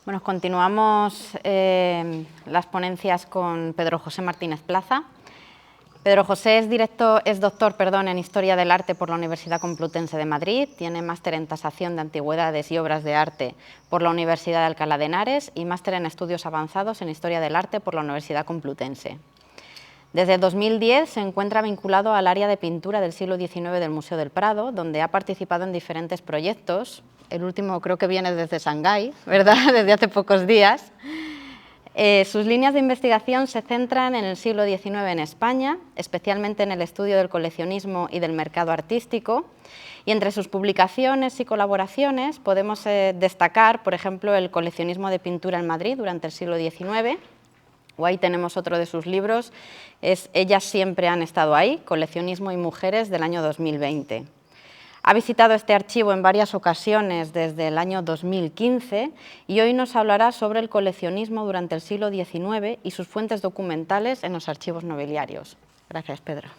Bueno, continuamos las ponencias con Pedro José Martínez Plaza. Pedro José es doctor en Historia del Arte por la Universidad Complutense de Madrid, tiene máster en Tasación de Antigüedades y Obras de Arte por la Universidad de Alcalá de Henares y máster en Estudios Avanzados en Historia del Arte por la Universidad Complutense. Desde 2010 se encuentra vinculado al área de pintura del siglo XIX del Museo del Prado, donde ha participado en diferentes proyectos. El último creo que viene desde Shanghái, ¿verdad? Desde hace pocos días. Sus líneas de investigación se centran en el siglo XIX en España, especialmente en el estudio del coleccionismo y del mercado artístico, y entre sus publicaciones y colaboraciones podemos destacar, por ejemplo, el coleccionismo de pintura en Madrid durante el siglo XIX, o ahí tenemos otro de sus libros, es Ellas siempre han estado ahí, Coleccionismo y mujeres, del año 2020. Ha visitado este archivo en varias ocasiones desde el año 2015 y hoy nos hablará sobre el coleccionismo durante el siglo XIX y sus fuentes documentales en los archivos nobiliarios. Gracias, Pedro.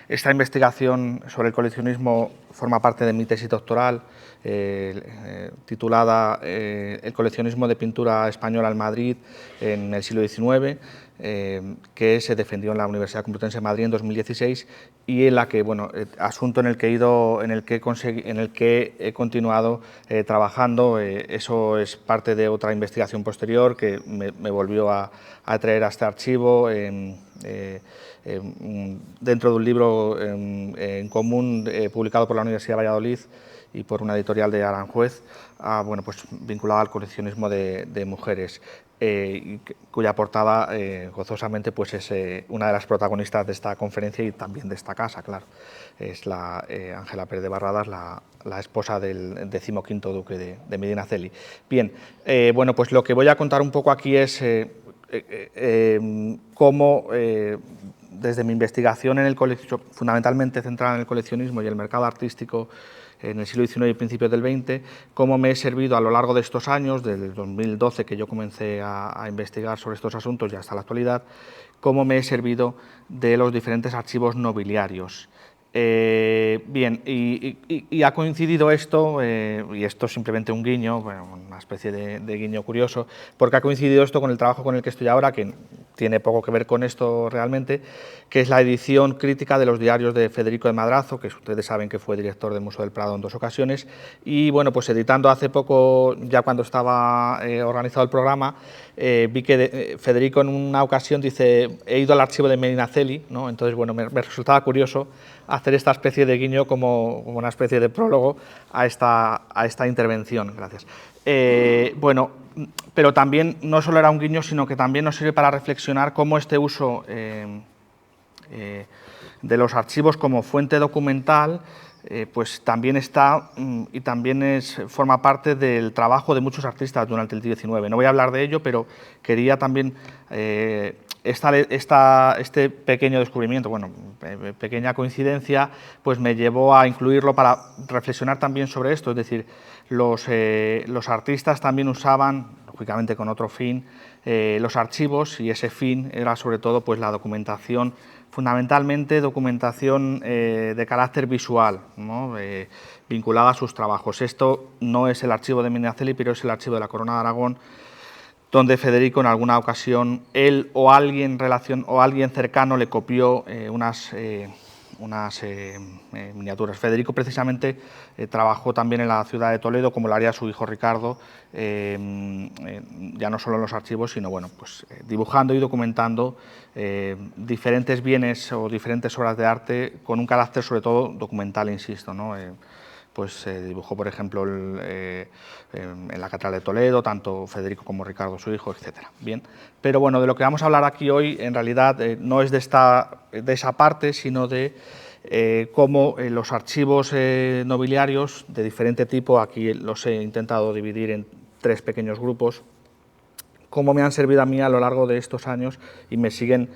Esta investigación sobre el coleccionismo forma parte de mi tesis doctoral titulada El coleccionismo de pintura española en Madrid en el siglo XIX, que se defendió en la Universidad Complutense de Madrid en 2016 y en la que, bueno, asunto en el que he continuado trabajando. Eso es parte de otra investigación posterior que me volvió a traer a este archivo dentro de un libro en común publicado por la Universidad de Valladolid y por una editorial de Aranjuez, bueno, pues vinculado al coleccionismo de mujeres, cuya portada gozosamente pues es una de las protagonistas de esta conferencia y también de esta casa, claro. Es la Ángela Pérez de Barradas, la esposa del 15º duque de Medinaceli. Bien, bueno, pues lo que voy a contar un poco aquí es cómo desde mi investigación en el fundamentalmente centrada en el coleccionismo y el mercado artístico en el siglo XIX y principios del XX, cómo me he servido a lo largo de estos años, desde el 2012 que yo comencé a investigar sobre estos asuntos y hasta la actualidad, cómo me he servido de los diferentes archivos nobiliarios. Bien, y ha coincidido esto, y esto es simplemente un guiño, bueno, una especie de guiño curioso, porque ha coincidido esto con el trabajo con el que estoy ahora, que tiene poco que ver con esto realmente, que es la edición crítica de los diarios de Federico de Madrazo, que ustedes saben que fue director del Museo del Prado en 2 ocasiones, y bueno, pues editando hace poco, ya cuando estaba organizado el programa, vi que Federico en una ocasión dice, he ido al archivo de Medinaceli, ¿no? Entonces, bueno, me resultaba curioso hacer esta especie de guiño como una especie de prólogo a esta intervención. Gracias. Bueno, pero también no solo era un guiño, sino que también nos sirve para reflexionar cómo este uso de los archivos como fuente documental pues también está y también forma parte del trabajo de muchos artistas durante el XIX. No voy a hablar de ello, pero quería también este pequeño descubrimiento, bueno, pequeña coincidencia, pues me llevó a incluirlo para reflexionar también sobre esto, es decir, los artistas también usaban, lógicamente con otro fin, los archivos, y ese fin era sobre todo pues la documentación, fundamentalmente documentación de carácter visual, ¿no? Vinculada a sus trabajos. Esto no es el archivo de Medinaceli, pero es el archivo de la Corona de Aragón, donde Federico en alguna ocasión, él o alguien cercano le copió unas miniaturas. Federico precisamente trabajó también en la ciudad de Toledo, como lo haría su hijo Ricardo, ya no solo en los archivos, sino bueno, pues, dibujando y documentando diferentes bienes o diferentes obras de arte con un carácter sobre todo documental, insisto, ¿no? Pues se dibujó, por ejemplo, en la Catedral de Toledo, tanto Federico como Ricardo, su hijo, etc. Bien, pero bueno, de lo que vamos a hablar aquí hoy, en realidad, no es de esa parte, sino de cómo los archivos nobiliarios de diferente tipo, aquí los he intentado dividir en 3 pequeños grupos, cómo me han servido a mí a lo largo de estos años y me siguen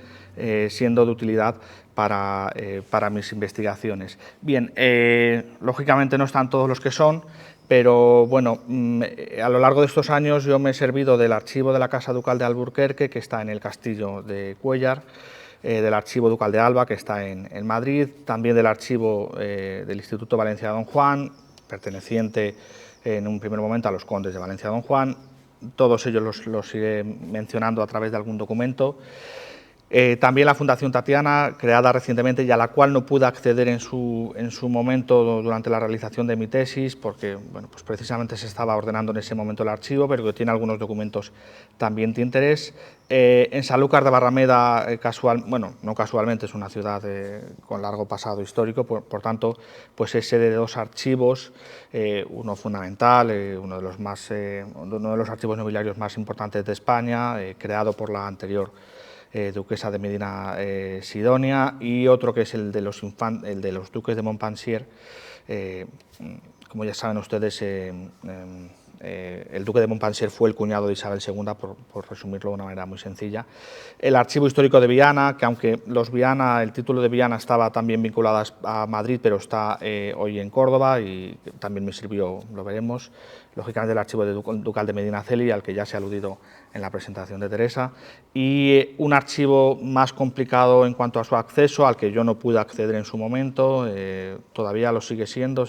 siendo de utilidad para mis investigaciones. Bien, lógicamente no están todos los que son, pero bueno, a lo largo de estos años yo me he servido del archivo de la Casa Ducal de Alburquerque, que está en el Castillo de Cuéllar, del Archivo Ducal de Alba, que está en Madrid, también del archivo del Instituto Valencia Don Juan, perteneciente en un primer momento a los condes de Valencia Don Juan, todos ellos los iré mencionando a través de algún documento. También la Fundación Tatiana, creada recientemente y a la cual no pude acceder en su momento durante la realización de mi tesis, porque bueno, pues precisamente se estaba ordenando en ese momento el archivo, pero que tiene algunos documentos también de interés. En Sanlúcar de Barrameda, no casualmente, es una ciudad con largo pasado histórico, por tanto, pues es sede de dos archivos, uno fundamental, uno de los archivos nobiliarios más importantes de España, creado por la anterior duquesa de Medina Sidonia, y otro que es el de los duques de Montpensier. Como ya saben ustedes, el duque de Montpensier fue el cuñado de Isabel II, por resumirlo de una manera muy sencilla. El Archivo Histórico de Viana, que aunque el título de Viana estaba también vinculado a Madrid, pero está hoy en Córdoba, y también me sirvió, lo veremos. Lógicamente el Archivo Ducal de Medinaceli, al que ya se ha aludido en la presentación de Teresa, y un archivo más complicado en cuanto a su acceso, al que yo no pude acceder en su momento, todavía lo sigue siendo,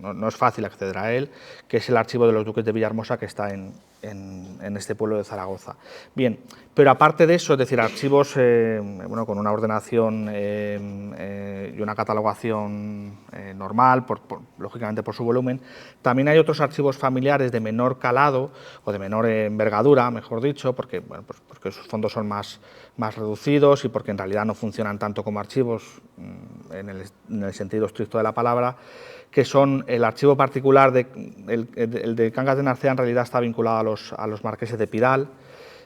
no es fácil acceder a él, que es el Archivo de los Duques de Villahermosa, que está en este pueblo de Zaragoza. Bien, pero aparte de eso, es decir, archivos con una ordenación y una catalogación normal, lógicamente por su volumen, también hay otros archivos familiares de menor calado o de menor envergadura, mejor dicho, porque sus fondos son más reducidos y porque en realidad no funcionan tanto como archivos en el sentido estricto de la palabra, que son el archivo particular, el de Cangas de Narcea en realidad está vinculado a los marqueses de Pidal,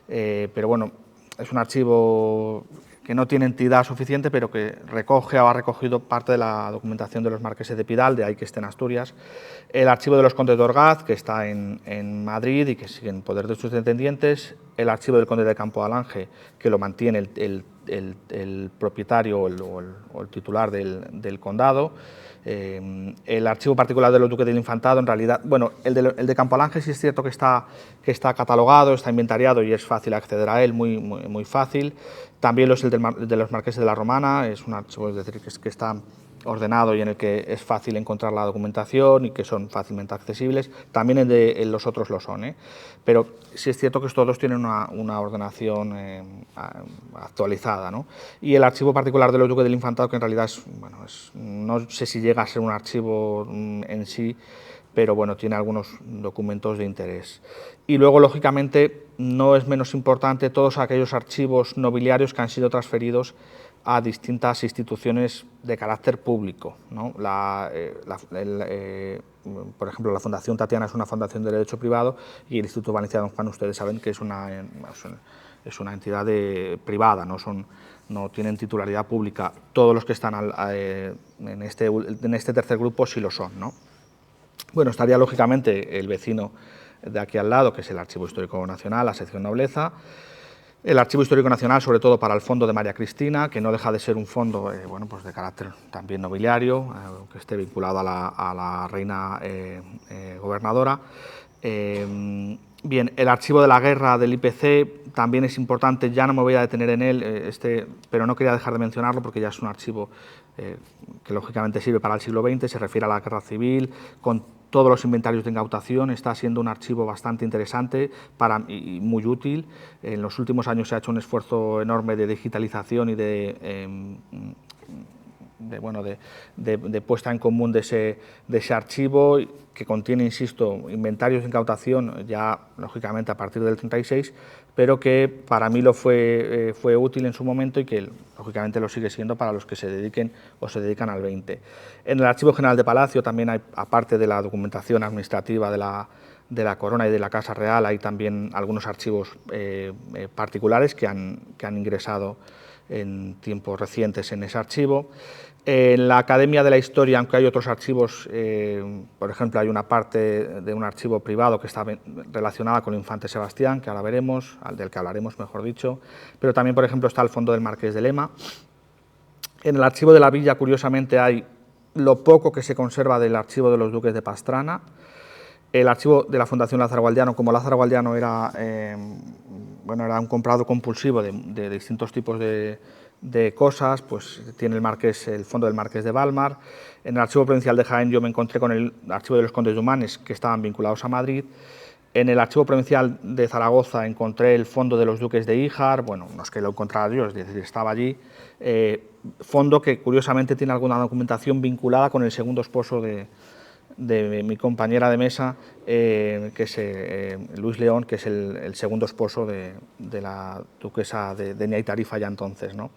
pero bueno, es un archivo que no tiene entidad suficiente, pero que recoge o ha recogido parte de la documentación de los marqueses de Pidal, de ahí que esté en Asturias. El archivo de los condes de Orgaz, que está en Madrid y que sigue en poder de sus descendientes. El archivo del conde de Campo de Alange, que lo mantiene el propietario o el titular del condado. El archivo particular de los duques del Infantado, en realidad, bueno, el de Campo Alange sí es cierto que está catalogado, está inventariado y es fácil acceder a él, muy fácil. También el de los marqueses de la Romana, es un archivo, es decir, que está ordenado y en el que es fácil encontrar la documentación y que son fácilmente accesibles. También los otros lo son, pero sí es cierto que todos tienen una ordenación actualizada, ¿no? Y el archivo particular de los duques del Infantado, que en realidad no sé si llega a ser un archivo en sí, pero bueno, tiene algunos documentos de interés. Y luego, lógicamente, no es menos importante todos aquellos archivos nobiliarios que han sido transferidos a distintas instituciones de carácter público, ¿no? Por ejemplo, la Fundación Tatiana es una fundación de derecho privado y el Instituto Valencia Don Juan, ustedes saben que es una entidad privada, no tienen titularidad pública. Todos los que están en este tercer grupo sí lo son, ¿no? Bueno, estaría lógicamente el vecino de aquí al lado, que es el Archivo Histórico Nacional, la sección Nobleza. El Archivo Histórico Nacional, sobre todo para el Fondo de María Cristina, que no deja de ser un fondo pues de carácter también nobiliario, que esté vinculado a la reina gobernadora. Bien, el Archivo de la Guerra del IPC también es importante, ya no me voy a detener en él, pero no quería dejar de mencionarlo porque ya es un archivo que lógicamente sirve para el siglo XX, se refiere a la Guerra Civil, con todos los inventarios de incautación, está siendo un archivo bastante interesante y muy útil. En los últimos años se ha hecho un esfuerzo enorme de digitalización y de puesta en común de ese archivo, que contiene, insisto, inventarios de incautación ya lógicamente a partir del 36, pero que para mí fue útil en su momento y que lógicamente lo sigue siendo para los que se dediquen o se dedican al 20. En el Archivo General de Palacio también hay, aparte de la documentación administrativa de la Corona y de la Casa Real, hay también algunos archivos particulares que han ingresado en tiempos recientes en ese archivo. En la Academia de la Historia, aunque hay otros archivos, por ejemplo, hay una parte de un archivo privado que está relacionada con el infante Sebastián, que ahora veremos, del que hablaremos, mejor dicho, pero también, por ejemplo, está el fondo del Marqués de Lema. En el Archivo de la Villa, curiosamente, hay lo poco que se conserva del archivo de los duques de Pastrana. El archivo de la Fundación Lázaro Galdiano, como Lázaro Galdiano era un comprador compulsivo de distintos tipos de de cosas, pues tiene el fondo del Marqués de Balmar. En el Archivo Provincial de Jaén yo me encontré con el archivo de los Condes de Humanes, que estaban vinculados a Madrid. En el Archivo Provincial de Zaragoza encontré el fondo de los Duques de Híjar, bueno, no es que lo encontrara yo, es decir, estaba allí. Fondo que curiosamente tiene alguna documentación vinculada con el segundo esposo de mi compañera de mesa, que es Luis León, que es el segundo esposo de la duquesa de Ñay Tarifa ya entonces, ¿no?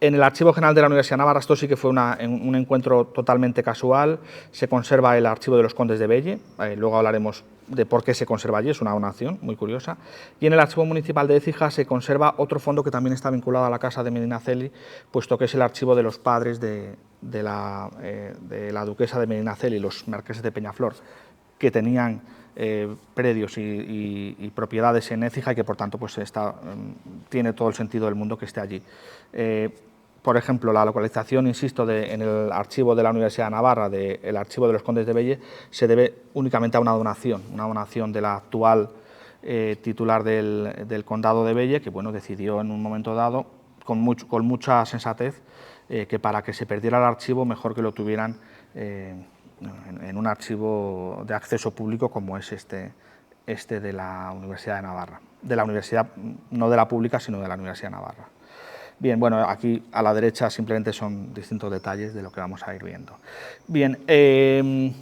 En el Archivo General de la Universidad de Navarra, esto sí que fue un encuentro totalmente casual, se conserva el archivo de los Condes de Belle, luego hablaremos de por qué se conserva allí, es una donación muy curiosa, y en el Archivo Municipal de Écija se conserva otro fondo que también está vinculado a la casa de Medinaceli, puesto que es el archivo de los padres de la duquesa de Medinaceli, los marqueses de Peñaflor, que tenían predios y propiedades en Écija y que por tanto pues tiene todo el sentido del mundo que esté allí. Por ejemplo, la localización, insisto, en el archivo de la Universidad de Navarra, del archivo de los Condes de Belle, se debe únicamente a una donación de la actual titular del Condado de Belle, que bueno, decidió en un momento dado, con mucha sensatez, que para que se perdiera el archivo, mejor que lo tuvieran en un archivo de acceso público como es este de la Universidad de Navarra. De la universidad, no de la pública, sino de la Universidad de Navarra. Bien, bueno, aquí a la derecha simplemente son distintos detalles de lo que vamos a ir viendo. Bien, en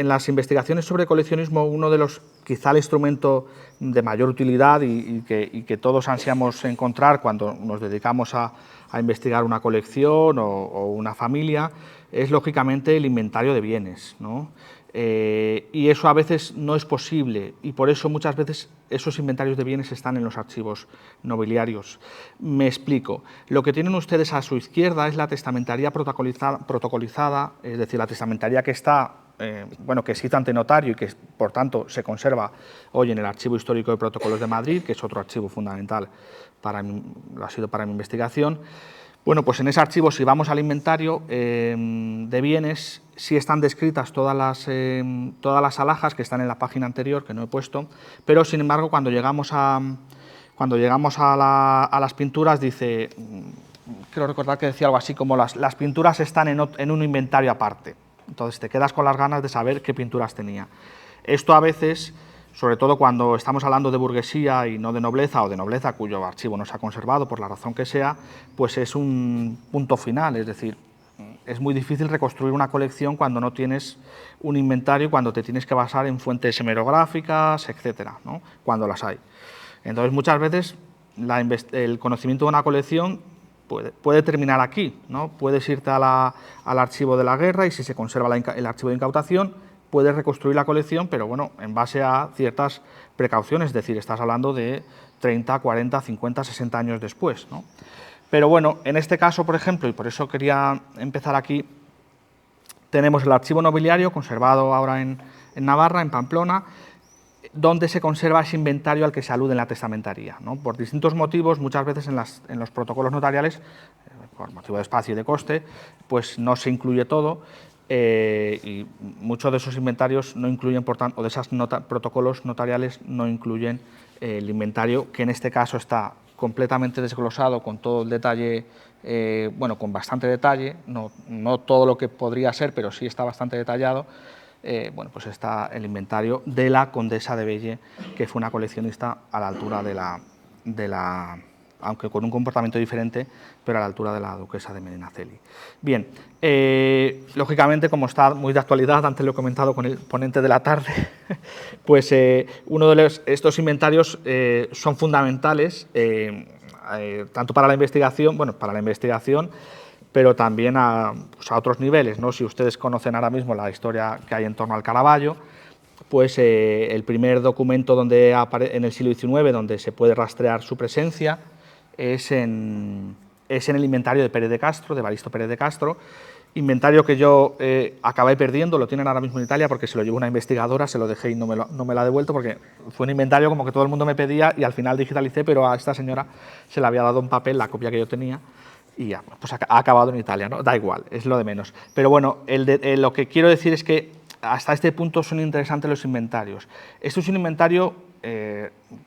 las investigaciones sobre coleccionismo, uno de los, quizá el instrumento de mayor utilidad y que todos ansiamos encontrar cuando nos dedicamos a investigar una colección o una familia, es lógicamente el inventario de bienes, ¿no? Y eso a veces no es posible y por eso muchas veces esos inventarios de bienes están en los archivos nobiliarios. Me explico. Lo que tienen ustedes a su izquierda es la testamentaría protocolizada, es decir, la testamentaría que está, que es cita ante notario y que por tanto se conserva hoy en el Archivo Histórico de Protocolos de Madrid, que es otro archivo fundamental lo ha sido para mi investigación. Bueno, pues en ese archivo, si vamos al inventario de bienes, sí están descritas todas las alhajas que están en la página anterior, que no he puesto, pero sin embargo cuando llegamos a las pinturas dice, creo recordar que decía algo así como las pinturas están en un inventario aparte, entonces te quedas con las ganas de saber qué pinturas tenía. Esto a veces, sobre todo cuando estamos hablando de burguesía y no de nobleza, o de nobleza cuyo archivo no se ha conservado por la razón que sea, pues es un punto final, es decir, es muy difícil reconstruir una colección cuando no tienes un inventario, cuando te tienes que basar en fuentes hemerográficas, etcétera, ¿no? Cuando las hay. Entonces, muchas veces el conocimiento de una colección puede terminar aquí, ¿no? Puedes irte al archivo de la guerra y si se conserva el archivo de incautación, puedes reconstruir la colección, pero bueno, en base a ciertas precauciones, es decir, estás hablando de 30, 40, 50, 60 años después, ¿no? Pero bueno, en este caso, por ejemplo, y por eso quería empezar aquí, tenemos el archivo nobiliario conservado ahora en Navarra, en Pamplona, donde se conserva ese inventario al que se alude en la testamentaría, ¿no? Por distintos motivos, muchas veces en los protocolos notariales, por motivo de espacio y de coste, pues no se incluye todo, y muchos de esos inventarios no incluyen, por tanto, o de esos protocolos notariales no incluyen el inventario, que en este caso está completamente desglosado con todo el detalle, con bastante detalle, no todo lo que podría ser, pero sí está bastante detallado. Pues está el inventario de la condesa de Belle, que fue una coleccionista a la altura de la aunque con un comportamiento diferente, pero a la altura de la duquesa de Medinaceli. Bien, lógicamente, como está muy de actualidad, antes lo he comentado con el ponente de la tarde, pues uno de estos inventarios son fundamentales, tanto para la investigación, pero también a otros niveles, ¿no? Si ustedes conocen ahora mismo la historia que hay en torno al Caravaggio, pues el primer documento en el siglo XIX donde se puede rastrear su presencia es en el inventario de Pérez de Castro, de Evaristo Pérez de Castro, inventario que yo acabé perdiendo, lo tienen ahora mismo en Italia porque se lo llevó una investigadora, se lo dejé y no me lo ha devuelto porque fue un inventario como que todo el mundo me pedía y al final digitalicé, pero a esta señora se le había dado en papel la copia que yo tenía y ya, pues ha acabado en Italia, ¿no? Da igual, es lo de menos. Pero bueno, lo que quiero decir es que hasta este punto son interesantes los inventarios. Esto es un inventario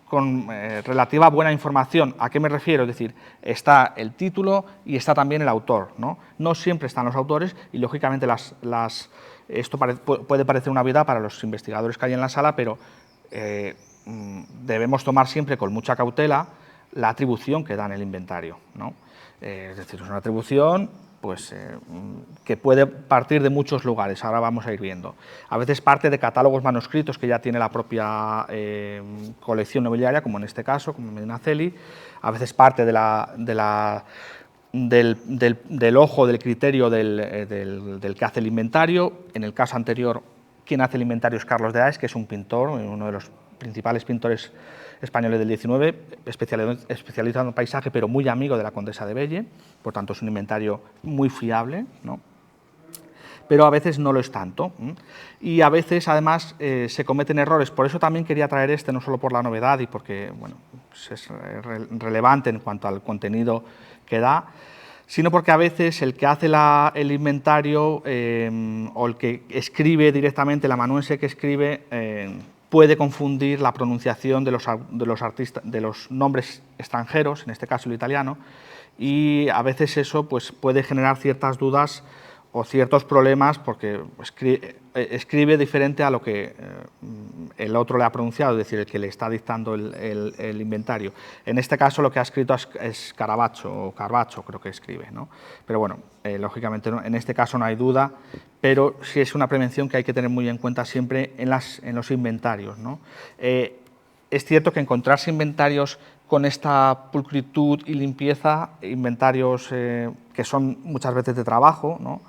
con relativa buena información. ¿A qué me refiero? Es decir, está el título y está también el autor, ¿no? No siempre están los autores y, lógicamente, esto puede parecer una obviedad para los investigadores que hay en la sala, pero debemos tomar siempre con mucha cautela la atribución que da en el inventario, ¿no? Es decir, es una atribución pues, que puede partir de muchos lugares, ahora vamos a ir viendo. A veces parte de catálogos manuscritos que ya tiene la propia colección nobiliaria, como en este caso, como Medinaceli, a veces parte del ojo, del criterio del que hace el inventario. En el caso anterior, quien hace el inventario es Carlos de Aes, que es un pintor, uno de los principales pintores españoles del XIX, especializado en paisaje, pero muy amigo de la condesa de Belle, por tanto es un inventario muy fiable, ¿no? Pero a veces no lo es tanto. Y a veces, además, se cometen errores. Por eso también quería traer este, no solo por la novedad y porque bueno, pues es relevante en cuanto al contenido que da, sino porque a veces el que hace el inventario o el que escribe directamente, el amanuense que escribe, puede confundir la pronunciación de los nombres extranjeros, en este caso el italiano, y a veces eso pues, puede generar ciertas dudas o ciertos problemas porque escribe diferente a lo que el otro le ha pronunciado, es decir, el que le está dictando el inventario. En este caso lo que ha escrito es Caravaggio, o Caravaggio creo que escribe, ¿no? Pero bueno, lógicamente en este caso no hay duda, pero sí es una prevención que hay que tener muy en cuenta siempre en los inventarios, ¿no? Es cierto que encontrarse inventarios con esta pulcritud y limpieza, inventarios que son muchas veces de trabajo, ¿no?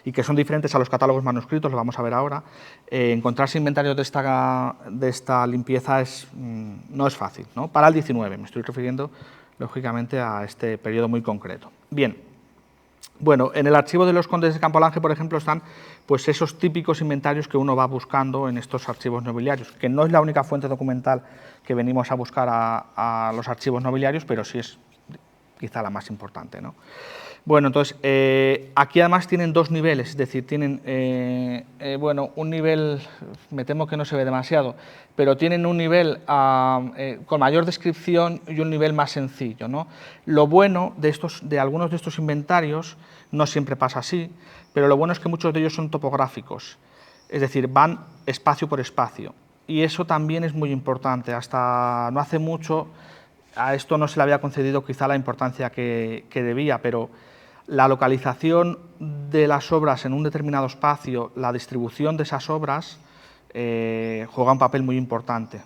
Y que son diferentes a los catálogos manuscritos, lo vamos a ver ahora, encontrarse inventarios de esta limpieza no es fácil, ¿no? Para el 19, me estoy refiriendo lógicamente a este periodo muy concreto. Bien, bueno, en el archivo de los condes de Campolange, por ejemplo, están pues, esos típicos inventarios que uno va buscando en estos archivos nobiliarios, que no es la única fuente documental que venimos a buscar a los archivos nobiliarios, pero sí es quizá la más importante, ¿no? Bueno, entonces, aquí además tienen dos niveles, es decir, tienen, bueno, un nivel, me temo que no se ve demasiado, pero tienen un nivel con mayor descripción y un nivel más sencillo, ¿no? Lo bueno de algunos de estos inventarios, no siempre pasa así, pero lo bueno es que muchos de ellos son topográficos, es decir, van espacio por espacio, y eso también es muy importante. Hasta no hace mucho a esto no se le había concedido quizá la importancia que debía, pero la localización de las obras en un determinado espacio, la distribución de esas obras, juega un papel muy importante.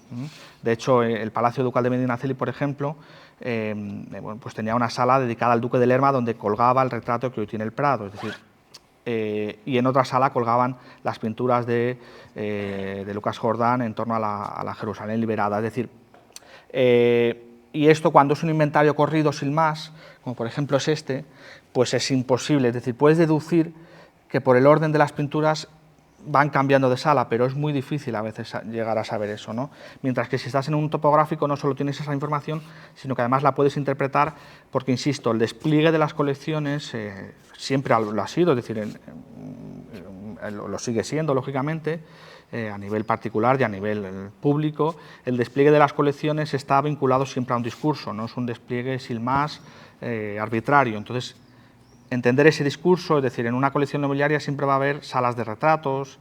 De hecho, el Palacio Ducal de Medinaceli, por ejemplo, bueno, pues tenía una sala dedicada al Duque de Lerma donde colgaba el retrato que hoy tiene el Prado, es decir, y en otra sala colgaban las pinturas de Lucas Jordán en torno a la Jerusalén liberada, es decir, y esto cuando es un inventario corrido sin más, como por ejemplo es este, pues es imposible, es decir, puedes deducir que por el orden de las pinturas van cambiando de sala, pero es muy difícil a veces llegar a saber eso, ¿no? Mientras que si estás en un topográfico no solo tienes esa información, sino que además la puedes interpretar porque, insisto, el despliegue de las colecciones siempre lo ha sido, es decir, lo sigue siendo, lógicamente, a nivel particular y a nivel público. El despliegue de las colecciones está vinculado siempre a un discurso, no es un despliegue sin más arbitrario. Entonces, entender ese discurso, es decir, en una colección nobiliaria siempre va a haber salas de retratos,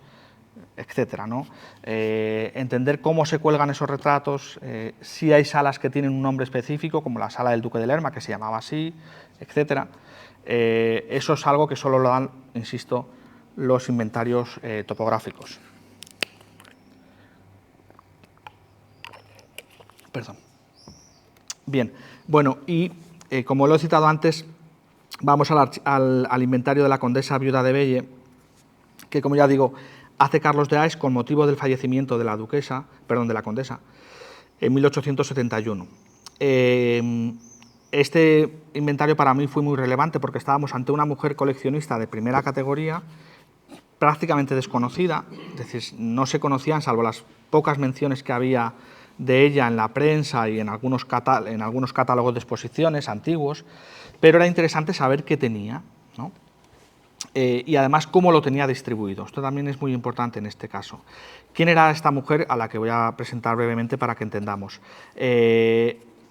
etcétera, ¿no? Entender cómo se cuelgan esos retratos, si hay salas que tienen un nombre específico, como la sala del Duque de Lerma, que se llamaba así, etcétera. Eso es algo que solo lo dan, insisto, los inventarios topográficos. Perdón. Bien, bueno, y como lo he citado antes, vamos al inventario de la condesa viuda de Belle, que, como ya digo, hace Carlos de Aes con motivo del fallecimiento de la condesa, en 1871. Este inventario para mí fue muy relevante porque estábamos ante una mujer coleccionista de primera categoría, prácticamente desconocida, es decir, no se conocían, salvo las pocas menciones que había de ella en la prensa y en algunos catálogos de exposiciones antiguos, pero era interesante saber qué tenía, ¿no? y además cómo lo tenía distribuido. Esto también es muy importante en este caso. ¿Quién era esta mujer a la que voy a presentar brevemente para que entendamos?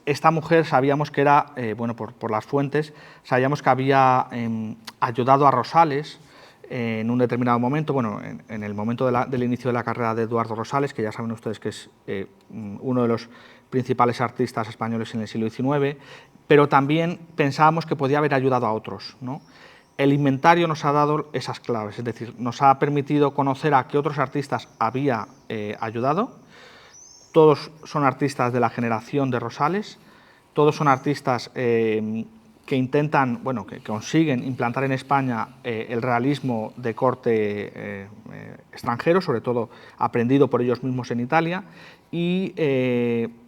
Esta mujer sabíamos que era, bueno, por las fuentes, sabíamos que había ayudado a Rosales en un determinado momento, bueno, en el momento del inicio de la carrera de Eduardo Rosales, que ya saben ustedes que es uno de los principales artistas españoles en el siglo XIX, pero también pensábamos que podía haber ayudado a otros, ¿no? El inventario nos ha dado esas claves, es decir, nos ha permitido conocer a qué otros artistas había ayudado. Todos son artistas de la generación de Rosales, todos son artistas que intentan, bueno, que consiguen implantar en España el realismo de corte extranjero, sobre todo aprendido por ellos mismos en Italia, y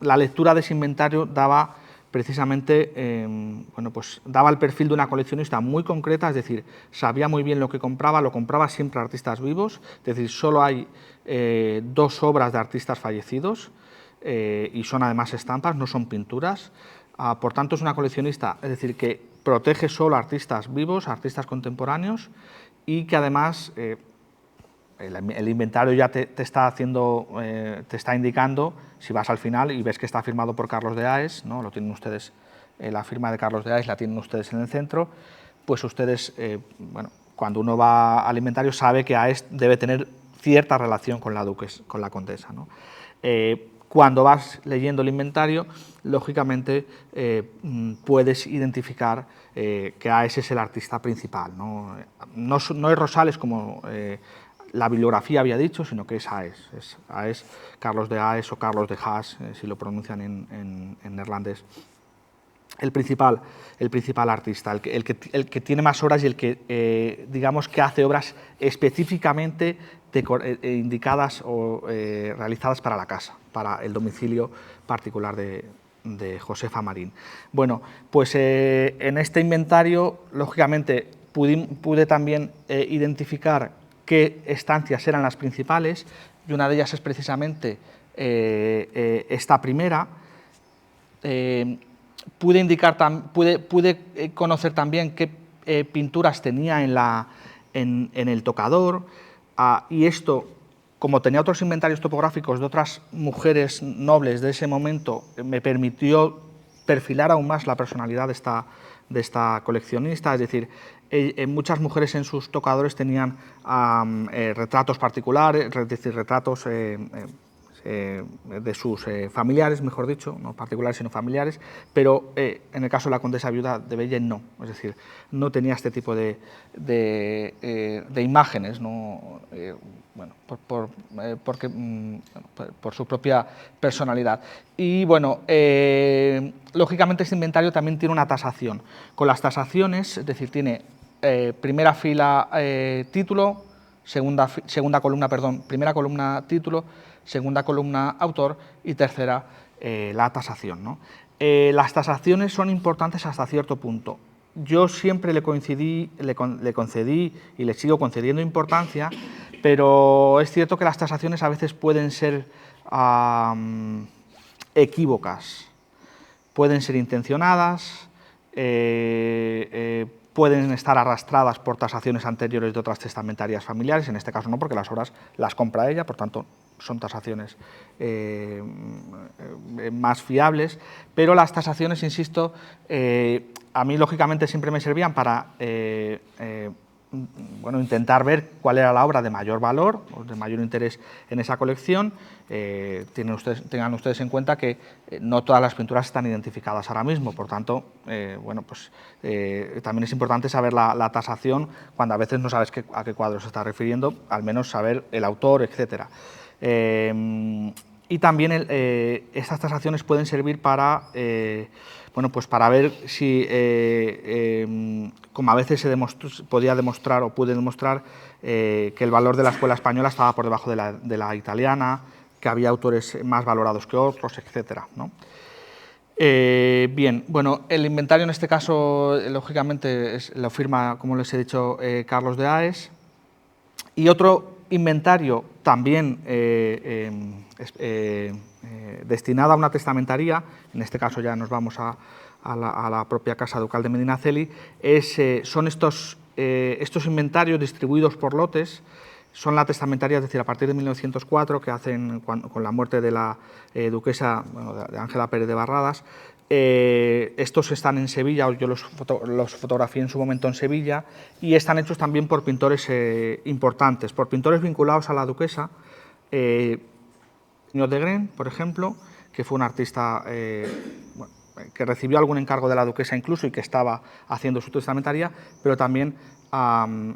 la lectura de ese inventario daba precisamente, bueno, pues daba el perfil de una coleccionista muy concreta, es decir, sabía muy bien lo compraba siempre artistas vivos, es decir, solo hay 2 obras de artistas fallecidos y son además estampas, no son pinturas. Por tanto, es una coleccionista, es decir, que protege solo a artistas vivos, a artistas contemporáneos, y que además el inventario ya te está indicando, si vas al final y ves que está firmado por Carlos de Aes, ¿no? Lo tienen ustedes, la firma de Carlos de Aes la tienen ustedes en el centro, pues ustedes, bueno, cuando uno va al inventario sabe que Aes debe tener cierta relación con la condesa, ¿no? Cuando vas leyendo el inventario, lógicamente puedes identificar que Aes es el artista principal, ¿no? No es Rosales como la bibliografía había dicho, sino que es Aes, Carlos de Aes o Carlos de Haas, si lo pronuncian en neerlandés. El principal artista, el que tiene más obras y el que, digamos, que hace obras específicamente indicadas o realizadas para la casa, para el domicilio particular de Josefa Marín. Bueno, pues en este inventario, lógicamente, pude también identificar qué estancias eran las principales, y una de ellas es precisamente esta primera. Pude conocer también qué pinturas tenía en el tocador, y esto, como tenía otros inventarios topográficos de otras mujeres nobles de ese momento, me permitió perfilar aún más la personalidad de esta coleccionista, es decir, muchas mujeres en sus tocadores tenían retratos particulares, es decir, retratos de sus familiares, mejor dicho, no particulares sino familiares, pero en el caso de la condesa viuda de Bellen no, es decir, no tenía este tipo de imágenes, ¿no? Bueno, por su propia personalidad. Y bueno, lógicamente este inventario también tiene una tasación. Con las tasaciones, es decir, tiene primera fila título, segunda columna, perdón, primera columna título, segunda columna autor y tercera la tasación, ¿no? Las tasaciones son importantes hasta cierto punto. Yo siempre le concedí y le sigo concediendo importancia, pero es cierto que las tasaciones a veces pueden ser equívocas, pueden ser intencionadas, pueden estar arrastradas por tasaciones anteriores de otras testamentarias familiares, en este caso no, porque las obras las compra ella, por tanto son tasaciones más fiables, pero las tasaciones, insisto, a mí lógicamente siempre me servían para bueno, intentar ver cuál era la obra de mayor valor o de mayor interés en esa colección. Tengan ustedes en cuenta que no todas las pinturas están identificadas ahora mismo, por tanto, bueno, pues, también es importante saber la tasación cuando a veces no sabes a qué cuadro se está refiriendo, al menos saber el autor, etc. Y también estas tasaciones pueden servir para, bueno, pues para ver si, como a veces podía demostrar o pude demostrar, que el valor de la escuela española estaba por debajo de la italiana, que había autores más valorados que otros, etc., ¿no? Bien, bueno, el inventario en este caso, lógicamente, lo firma, como les he dicho, Carlos de Aes, y otro inventario también destinado a una testamentaría, en este caso ya nos vamos a la propia Casa Ducal de Medinaceli, son estos estos inventarios distribuidos por lotes son la testamentaria, es decir, a partir de 1904, que hacen con la muerte de la duquesa, bueno, de Ángela Pérez de Barradas. Estos están en Sevilla, yo los fotografié en su momento en Sevilla, y están hechos también por pintores importantes, por pintores vinculados a la duquesa. Muñoz de Gren, por ejemplo, que fue un artista bueno, que recibió algún encargo de la duquesa incluso y que estaba haciendo su testamentaria, pero también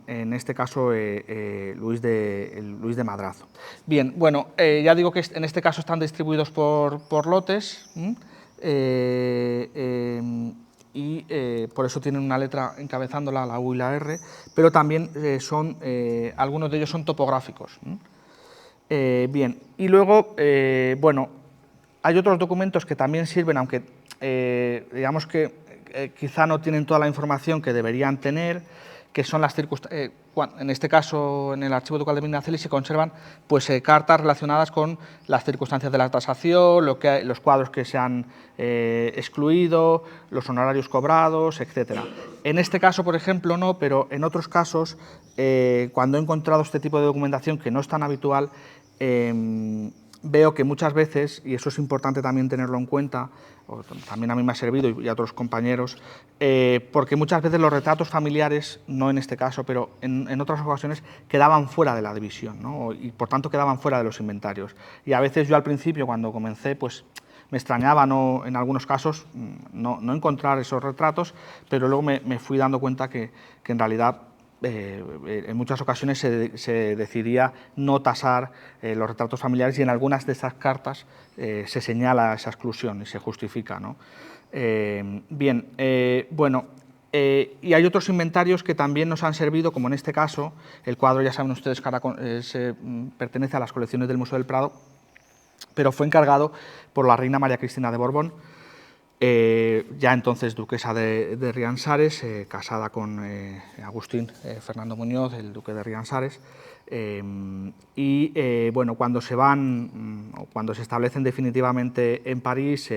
en este caso Luis de Madrazo. Bien, bueno, ya digo que en este caso están distribuidos por lotes, y por eso tienen una letra encabezándola, la U y la R, pero también algunos de ellos son topográficos. Bien, y luego, bueno, hay otros documentos que también sirven, aunque digamos que quizá no tienen toda la información que deberían tener, que son las circunstancias. En este caso, en el Archivo Ducal de Medinaceli se conservan pues, cartas relacionadas con las circunstancias de la tasación, los cuadros que se han excluido, los honorarios cobrados, etc. En este caso, por ejemplo, no, pero en otros casos, cuando he encontrado este tipo de documentación que no es tan habitual, veo que muchas veces, y eso es importante también tenerlo en cuenta, también a mí me ha servido y a otros compañeros, porque muchas veces los retratos familiares, no en este caso, pero en otras ocasiones, quedaban fuera de la división, ¿no? Y por tanto quedaban fuera de los inventarios. Y a veces yo al principio, cuando comencé, pues me extrañaba en algunos casos no encontrar esos retratos, pero luego me fui dando cuenta que en realidad en muchas ocasiones se decidía no tasar los retratos familiares, y en algunas de esas cartas se señala esa exclusión y se justifica, ¿no? Bien, bueno, y hay otros inventarios que también nos han servido, como en este caso, el cuadro, ya saben ustedes que ahora pertenece a las colecciones del Museo del Prado, pero fue encargado por la reina María Cristina de Borbón, ya entonces duquesa de Riansares, casada con Agustín Fernando Muñoz, el duque de Riansares, y bueno, cuando se establecen definitivamente en París,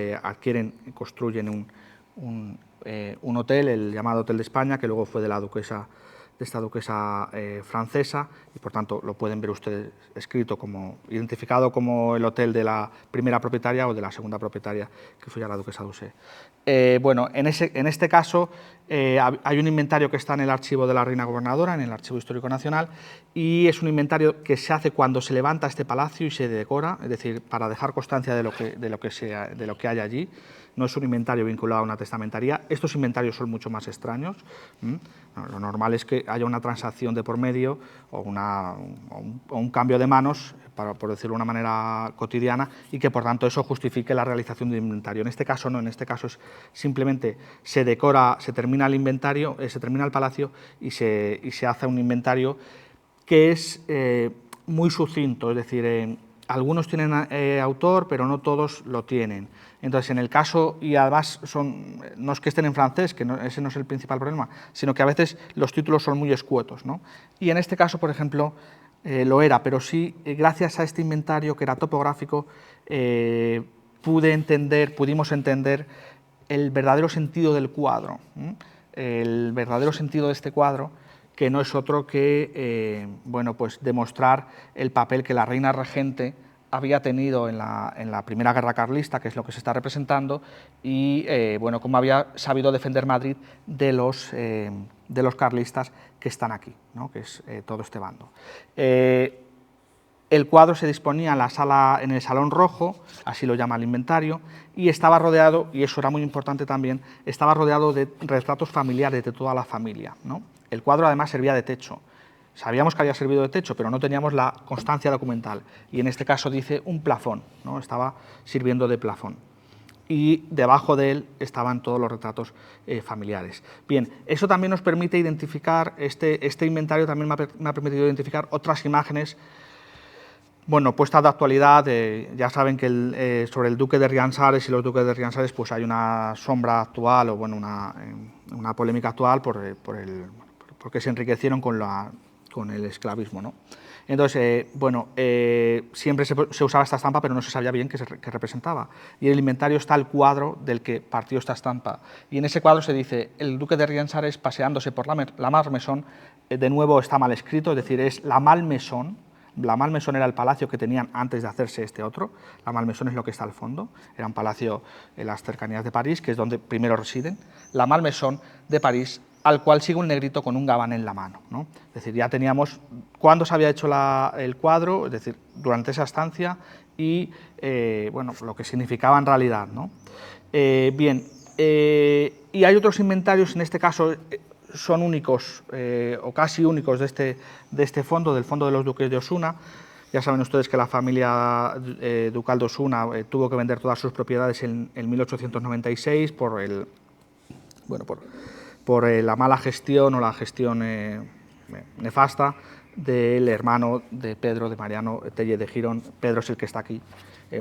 construyen un hotel, el llamado Hotel de España, que luego fue de esta duquesa francesa, y por tanto lo pueden ver ustedes escrito identificado como el hotel de la primera propietaria o de la segunda propietaria, que fue ya la duquesa d'Ussé. Bueno, en este caso hay un inventario que está en el archivo de la Reina Gobernadora, en el Archivo Histórico Nacional, y es un inventario que se hace cuando se levanta este palacio y se decora, es decir, para dejar constancia de lo que hay allí. No es un inventario vinculado a una testamentaría. Estos inventarios son mucho más extraños. Lo normal es que haya una transacción de por medio o un cambio de manos, por decirlo de una manera cotidiana, y que por tanto eso justifique la realización de un inventario. En este caso no, en este caso es simplemente se decora, se termina el inventario, se termina el palacio y se hace un inventario que es muy sucinto, es decir, algunos tienen autor, pero no todos lo tienen. Entonces, en el caso, y además no es que estén en francés, que ese no es el principal problema, sino que a veces los títulos son muy escuetos, ¿no? Y en este caso, por ejemplo, lo era, pero sí, gracias a este inventario que era topográfico, pudimos entender el verdadero sentido del cuadro, el verdadero sentido de este cuadro, que no es otro que bueno, pues demostrar el papel que la reina regente había tenido en la Primera Guerra Carlista, que es lo que se está representando, y bueno, cómo había sabido defender Madrid de los carlistas que están aquí, ¿no? Que es todo este bando. El cuadro se disponía en el Salón Rojo, así lo llama el inventario, y estaba rodeado, y eso era muy importante también, estaba rodeado de retratos familiares de toda la familia, ¿no? El cuadro además servía de techo. Sabíamos que había servido de techo, pero no teníamos la constancia documental, y en este caso dice un plafón, ¿no? Estaba sirviendo de plafón, y debajo de él estaban todos los retratos familiares. Bien, eso también nos permite identificar, este inventario también me ha permitido identificar otras imágenes, bueno, puestas de actualidad. Ya saben que sobre el duque de Riansares y los duques de Riansares pues hay una sombra actual, o bueno, una polémica actual porque se enriquecieron con con el esclavismo, ¿no? Entonces, siempre se usaba esta estampa, pero no se sabía bien qué representaba. Y en el inventario está el cuadro del que partió esta estampa. Y en ese cuadro se dice, el duque de Riensares paseándose por la Malmaison, de nuevo está mal escrito, es decir, es la Malmaison. La Malmaison era el palacio que tenían antes de hacerse este otro. La Malmaison es lo que está al fondo. Era un palacio en las cercanías de París, que es donde primero residen. La Malmaison de París, al cual sigue un negrito con un gabán en la mano, ¿no? Es decir, ya teníamos cuándo se había hecho el cuadro, es decir, durante esa estancia y lo que significaba en realidad, ¿no? Y hay otros inventarios, en este caso son únicos o casi únicos de este fondo, del fondo de los duques de Osuna. Ya saben ustedes que la familia ducal de Osuna tuvo que vender todas sus propiedades en 1896 por la mala gestión o la gestión nefasta del hermano de Pedro, de Mariano Tellez de Girón. Pedro es el que está aquí,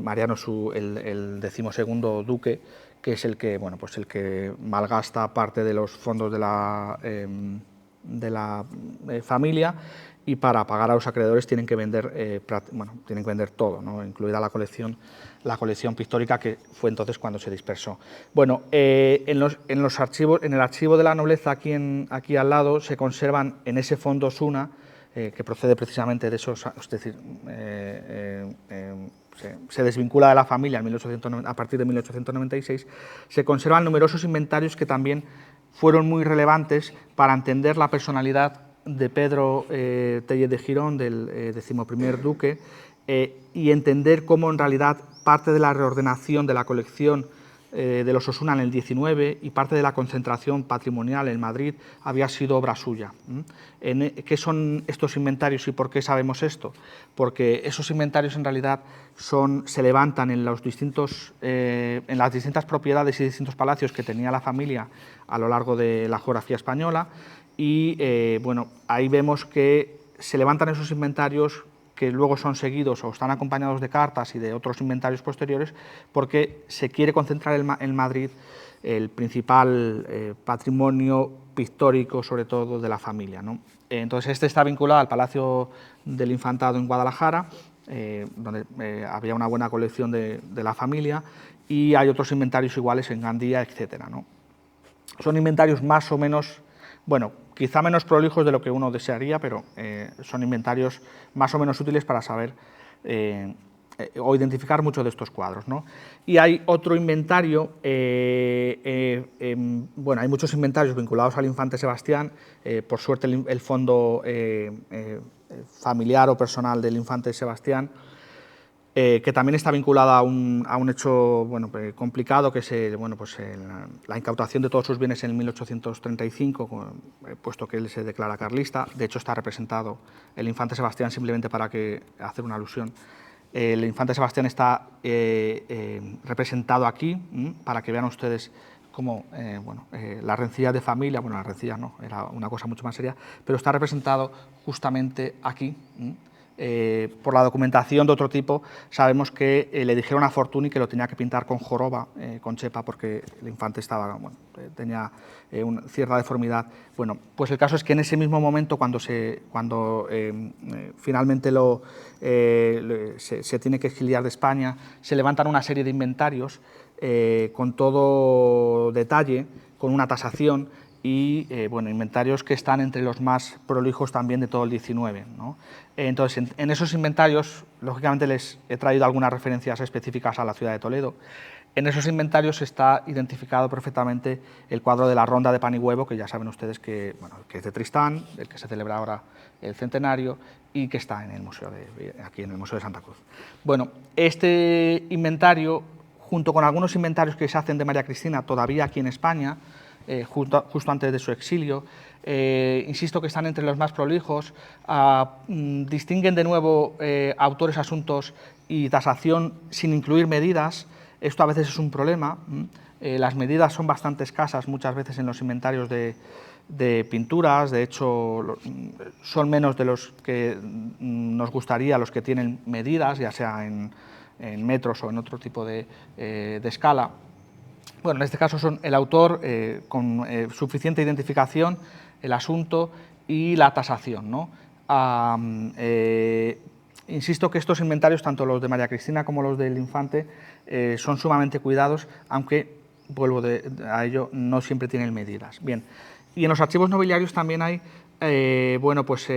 Mariano es el 12º duque, que es el que malgasta parte de los fondos de la familia, y para pagar a los acreedores tienen que vender todo, ¿no? Incluida la colección pictórica, que fue entonces cuando se dispersó. Bueno, en el archivo de la nobleza aquí al lado se conservan en ese fondo Osuna, que procede precisamente de esos, es decir, se desvincula de la familia a partir de 1896, se conservan numerosos inventarios que también fueron muy relevantes para entender la personalidad de Pedro Tellez de Girón, del 11º duque, y entender cómo en realidad parte de la reordenación de la colección de los Osuna en el 19 y parte de la concentración patrimonial en Madrid había sido obra suya. ¿Qué son estos inventarios y por qué sabemos esto? Porque esos inventarios en realidad se levantan en las distintas propiedades y distintos palacios que tenía la familia a lo largo de la geografía española, y ahí vemos que se levantan esos inventarios que luego son seguidos o están acompañados de cartas y de otros inventarios posteriores, porque se quiere concentrar en Madrid el principal patrimonio pictórico, sobre todo de la familia, ¿no? Entonces, este está vinculado al Palacio del Infantado en Guadalajara, donde había una buena colección de la familia, y hay otros inventarios iguales en Gandía, etcétera, ¿no? Son inventarios más o menos, quizá menos prolijos de lo que uno desearía, pero son inventarios más o menos útiles para saber o identificar muchos de estos cuadros, ¿no? Y hay otro inventario, hay muchos inventarios vinculados al infante Sebastián. Por suerte el fondo familiar o personal del infante Sebastián, que también está vinculada a un hecho complicado, que es la incautación de todos sus bienes en 1835, puesto que él se declara carlista. De hecho, está representado el infante Sebastián, simplemente para hacer una alusión. El infante Sebastián está representado aquí, para que vean ustedes cómo la rencilla de familia, la rencilla no, era una cosa mucho más seria, pero está representado justamente aquí. Por la documentación de otro tipo sabemos que le dijeron a Fortuny que lo tenía que pintar con joroba, con chepa, porque el infante tenía cierta deformidad. Pues el caso es que en ese mismo momento, cuando finalmente se tiene que exiliar de España, se levantan una serie de inventarios con todo detalle, con una tasación, y inventarios que están entre los más prolijos también de todo el 19, ¿no? Entonces, en esos inventarios, lógicamente les he traído algunas referencias específicas a la ciudad de Toledo. En esos inventarios está identificado perfectamente el cuadro de la Ronda de Pan y Huevo, que ya saben ustedes que es de Tristán, el que se celebra ahora el centenario, y que está en el museo aquí en el Museo de Santa Cruz. Este inventario, junto con algunos inventarios que se hacen de María Cristina todavía aquí en España, justo antes de su exilio, insisto que están entre los más prolijos, distinguen de nuevo autores, asuntos y tasación sin incluir medidas. Esto a veces es un problema. Las medidas son bastante escasas muchas veces en los inventarios de pinturas. De hecho, son menos de los que nos gustaría, los que tienen medidas, ya sea en metros o en otro tipo de escala. En este caso son el autor con suficiente identificación, el asunto y la tasación, ¿no? Insisto que estos inventarios, tanto los de María Cristina como los del Infante, son sumamente cuidados, aunque, vuelvo a ello, no siempre tienen medidas. Bien, y en los archivos nobiliarios también hay, bueno, pues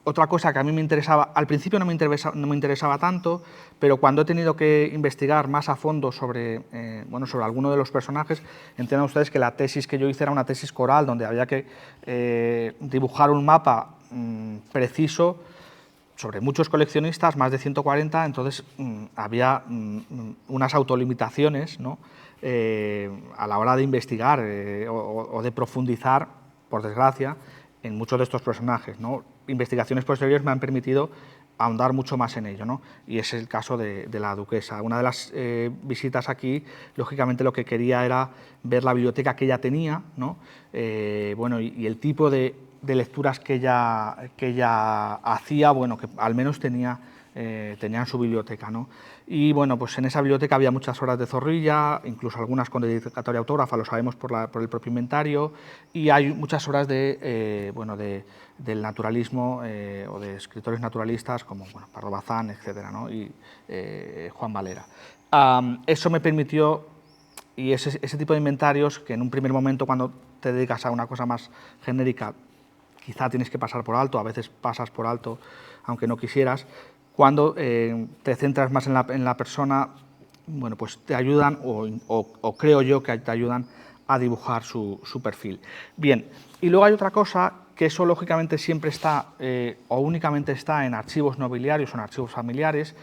otra cosa que a mí me interesaba, al principio no me interesaba tanto, pero cuando he tenido que investigar más a fondo sobre, bueno, sobre alguno de los personajes, entiendan ustedes que la tesis que yo hice era una tesis coral, donde había que dibujar un mapa preciso sobre muchos coleccionistas, más de 140, entonces había unas autolimitaciones, ¿no? A la hora de investigar o de profundizar, por desgracia, en muchos de estos personajes, ¿no? Investigaciones posteriores me han permitido ahondar mucho más en ello, ¿no? Y es el caso de la duquesa. Una de las visitas aquí, lógicamente lo que quería era ver la biblioteca que ella tenía, ¿no? Bueno, y el tipo de lecturas que ella hacía, bueno, que al menos tenía en su biblioteca, ¿no? Y bueno, pues en esa biblioteca había muchas obras de Zorrilla, incluso algunas con dedicatoria autógrafa, lo sabemos por el propio inventario, y hay muchas obras bueno, del naturalismo o de escritores naturalistas como, bueno, Pardo Bazán, etcétera, ¿no? Y Juan Valera. Eso me permitió, y ese tipo de inventarios que en un primer momento, cuando te dedicas a una cosa más genérica, quizá tienes que pasar por alto, a veces pasas por alto aunque no quisieras, cuando te centras más en la persona, bueno, pues te ayudan, o creo yo que te ayudan a dibujar su perfil. Bien, y luego hay otra cosa, que eso lógicamente siempre está, o únicamente está en archivos nobiliarios o en archivos familiares,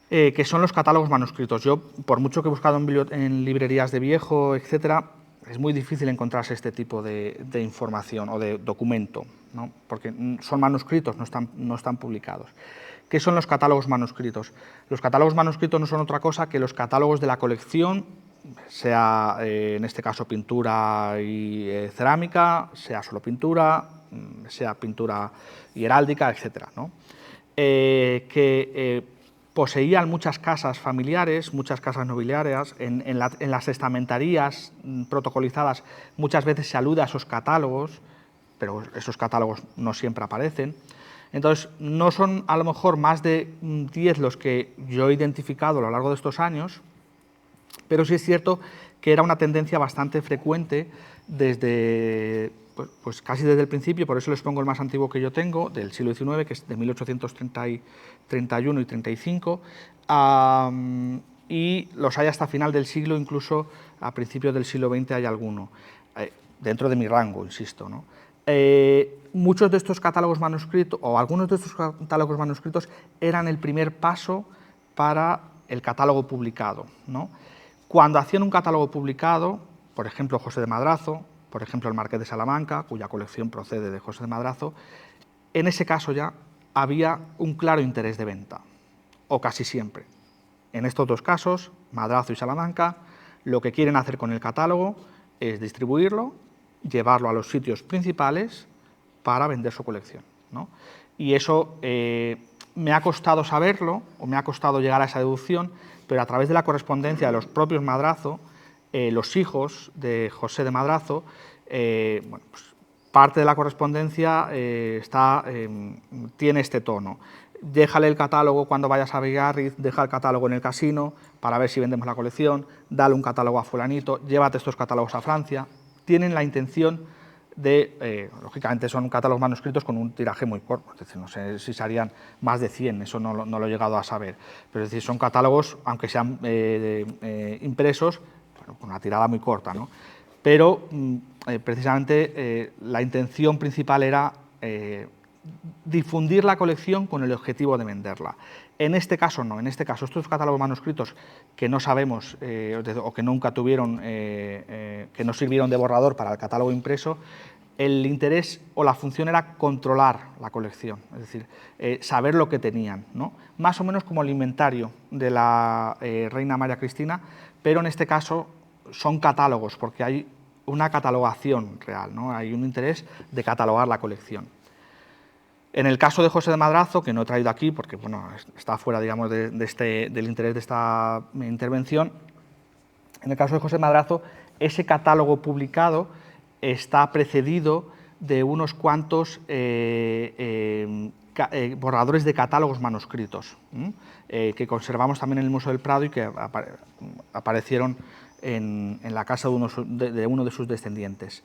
que son los catálogos manuscritos. Yo, por mucho que he buscado en librerías de viejo, etcétera, es muy difícil encontrarse este tipo de información o de documento, ¿no? Porque son manuscritos, no están publicados. ¿Qué son los catálogos manuscritos? Los catálogos manuscritos no son otra cosa que los catálogos de la colección, sea en este caso pintura y cerámica, sea solo pintura, sea pintura y heráldica, etcétera, ¿no? Poseían muchas casas familiares, muchas casas nobiliarias, en las testamentarías protocolizadas muchas veces se alude a esos catálogos, pero esos catálogos no siempre aparecen. Entonces, no son a lo mejor más de 10 los que yo he identificado a lo largo de estos años, pero sí es cierto que era una tendencia bastante frecuente desde, pues casi desde el principio, por eso les pongo el más antiguo que yo tengo, del siglo XIX, que es de 1831 y 35, y los hay hasta final del siglo, incluso a principios del siglo XX hay alguno, dentro de mi rango, insisto, ¿no? Muchos de estos catálogos manuscritos, o algunos de estos catálogos manuscritos, eran el primer paso para el catálogo publicado, ¿no? Cuando hacían un catálogo publicado, por ejemplo José de Madrazo, por ejemplo el Marqués de Salamanca, cuya colección procede de José de Madrazo, en ese caso ya había un claro interés de venta, o casi siempre. En estos dos casos, Madrazo y Salamanca, lo que quieren hacer con el catálogo es distribuirlo, llevarlo a los sitios principales para vender su colección, ¿no? Y eso me ha costado saberlo, o me ha costado llegar a esa deducción, pero a través de la correspondencia de los propios Madrazo, los hijos de José de Madrazo, bueno, pues parte de la correspondencia tiene este tono. Déjale el catálogo cuando vayas a Biarritz, deja el catálogo en el casino para ver si vendemos la colección, dale un catálogo a fulanito, llévate estos catálogos a Francia. Tienen la intención de, lógicamente son catálogos manuscritos con un tiraje muy corto, es decir, no sé si serían más de 100, eso no lo he llegado a saber, pero es decir, son catálogos, aunque sean impresos, bueno, con una tirada muy corta, ¿no? Pero precisamente la intención principal era difundir la colección con el objetivo de venderla. En este caso no, en este caso estos catálogos manuscritos que no sabemos o que nunca tuvieron, que no sirvieron de borrador para el catálogo impreso, el interés o la función era controlar la colección, es decir, saber lo que tenían, ¿no? Más o menos como el inventario de la reina María Cristina, pero en este caso son catálogos, porque hay una catalogación real, ¿no? Hay un interés de catalogar la colección. En el caso de José de Madrazo, que no he traído aquí porque bueno, está fuera, digamos, del interés de esta intervención, en el caso de José de Madrazo, ese catálogo publicado está precedido de unos cuantos borradores de catálogos manuscritos, que conservamos también en el Museo del Prado y que aparecieron en la casa de uno de sus descendientes.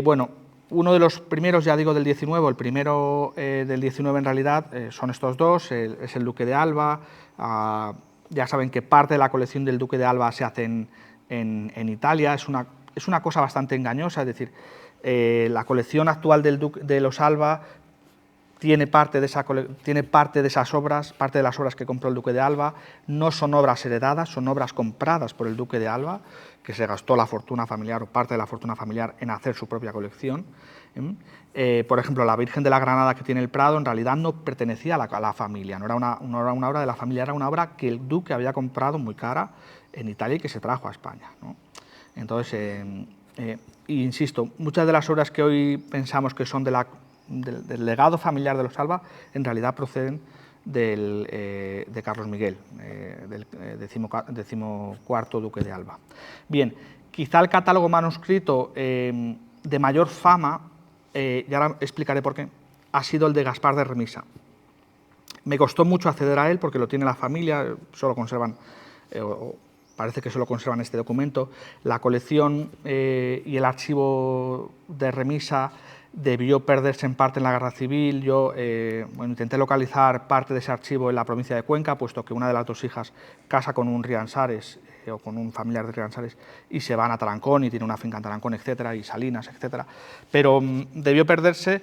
Bueno, uno de los primeros, ya digo, del 19, el primero del 19 en realidad son estos dos, es el Duque de Alba. Ya saben que parte de la colección del Duque de Alba se hace en Italia. Es una cosa bastante engañosa, es decir, la colección actual de los Alba tiene parte de esas obras, parte de las obras que compró el Duque de Alba. No son obras heredadas, son obras compradas por el Duque de Alba, que se gastó la fortuna familiar o parte de la fortuna familiar en hacer su propia colección. Por ejemplo, la Virgen de la Granada que tiene el Prado en realidad no pertenecía a la familia, no era una obra de la familia, era una obra que el duque había comprado muy cara en Italia y que se trajo a España, ¿no? Entonces, insisto, muchas de las obras que hoy pensamos que son del legado familiar de los Alba, en realidad proceden de Carlos Miguel, del 14º Duque de Alba. Bien, quizá el catálogo manuscrito de mayor fama, y ahora explicaré por qué, ha sido el de Gaspar de Remisa. Me costó mucho acceder a él porque lo tiene la familia, solo conservan, parece que solo conservan este documento. La colección y el archivo de Remisa debió perderse en parte en la Guerra Civil. Yo intenté localizar parte de ese archivo en la provincia de Cuenca, puesto que una de las dos hijas casa con un Riansares o con un familiar de Riansares y se van a Tarancón y tiene una finca en Tarancón, etcétera, y Salinas, etcétera. Pero debió perderse,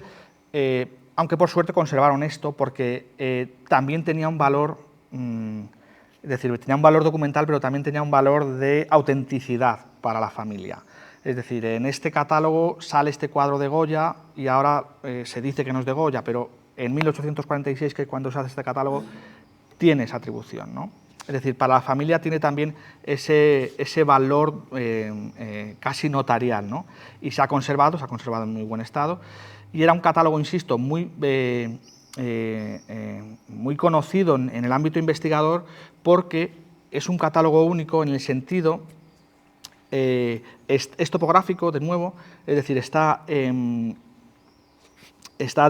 aunque por suerte conservaron esto, porque también tenía un valor, es decir, tenía un valor documental, pero también tenía un valor de autenticidad para la familia. Es decir, en este catálogo sale este cuadro de Goya y ahora se dice que no es de Goya, pero en 1846, que es cuando se hace este catálogo, tiene esa atribución, ¿no? Es decir, para la familia tiene también ese valor casi notarial, ¿no? Y se ha conservado en muy buen estado. Y era un catálogo, insisto, muy conocido en el ámbito investigador, porque es un catálogo único en el sentido, es topográfico, de nuevo, es decir, está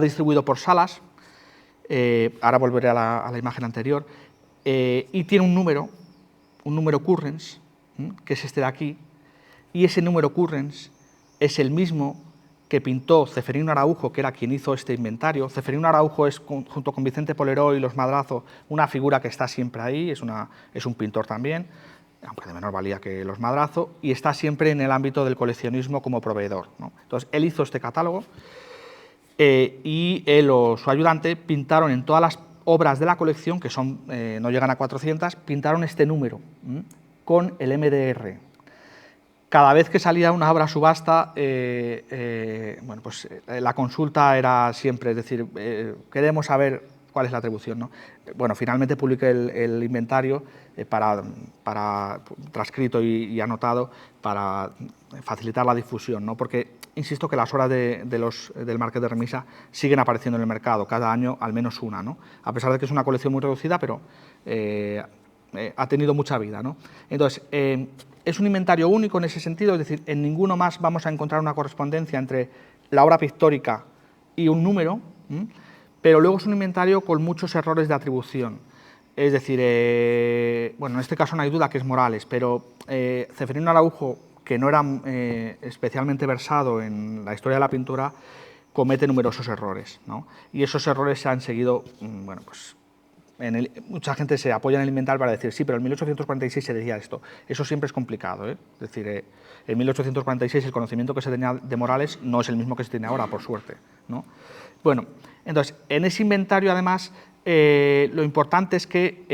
distribuido por salas. Ahora volveré a la imagen anterior. Y tiene un número currens, que es este de aquí, y ese número currens es el mismo que pintó Ceferino Araujo, que era quien hizo este inventario. Ceferino Araujo es, junto con Vicente Poleró y los Madrazo, una figura que está siempre ahí, es un pintor también, aunque de menor valía que los Madrazo, y está siempre en el ámbito del coleccionismo como proveedor, ¿no? Entonces, él hizo este catálogo y él o su ayudante pintaron en todas las obras de la colección, que son, no llegan a 400, pintaron este número con el MDR. Cada vez que salía una obra a subasta, la consulta era siempre, es decir, queremos saber cuál es la atribución, ¿no? Bueno, finalmente publiqué el inventario transcrito y anotado para facilitar la difusión, ¿no? Porque insisto que las obras del Marqués de Remisa siguen apareciendo en el mercado, cada año al menos una, ¿no? A pesar de que es una colección muy reducida, pero ha tenido mucha vida, ¿no? Entonces, es un inventario único en ese sentido, es decir, en ninguno más vamos a encontrar una correspondencia entre la obra pictórica y un número, pero luego es un inventario con muchos errores de atribución. Es decir, bueno, en este caso no hay duda que es Morales, pero Ceferino Araujo, que no era especialmente versado en la historia de la pintura, comete numerosos errores, ¿no? Y esos errores se han seguido, bueno, pues mucha gente se apoya en el inventario para decir, sí, pero en 1846 se decía esto. Eso siempre es complicado, ¿eh? Es decir, en 1846 el conocimiento que se tenía de Morales no es el mismo que se tiene ahora, por suerte, ¿no? Bueno, entonces, en ese inventario, además, lo importante es que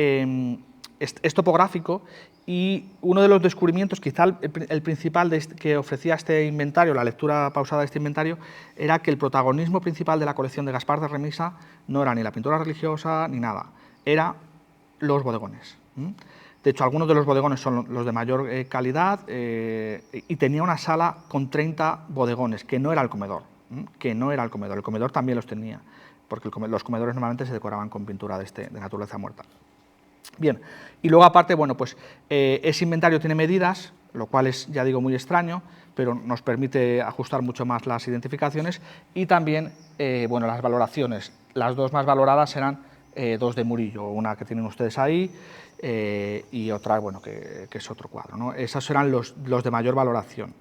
es topográfico, y uno de los descubrimientos, quizá el principal que ofrecía este inventario, la lectura pausada de este inventario, era que el protagonismo principal de la colección de Gaspar de Remisa no era ni la pintura religiosa ni nada, era los bodegones. De hecho, algunos de los bodegones son los de mayor calidad, y tenía una sala con 30 bodegones, que no era el comedor, el comedor también los tenía, porque los comedores normalmente se decoraban con pintura de naturaleza muerta. Bien, y luego aparte, bueno, pues ese inventario tiene medidas, lo cual es, ya digo, muy extraño, pero nos permite ajustar mucho más las identificaciones. Y también bueno, las valoraciones. Las dos más valoradas eran dos de Murillo, una que tienen ustedes ahí y otra, bueno, que es otro cuadro, ¿no? Esos eran los de mayor valoración.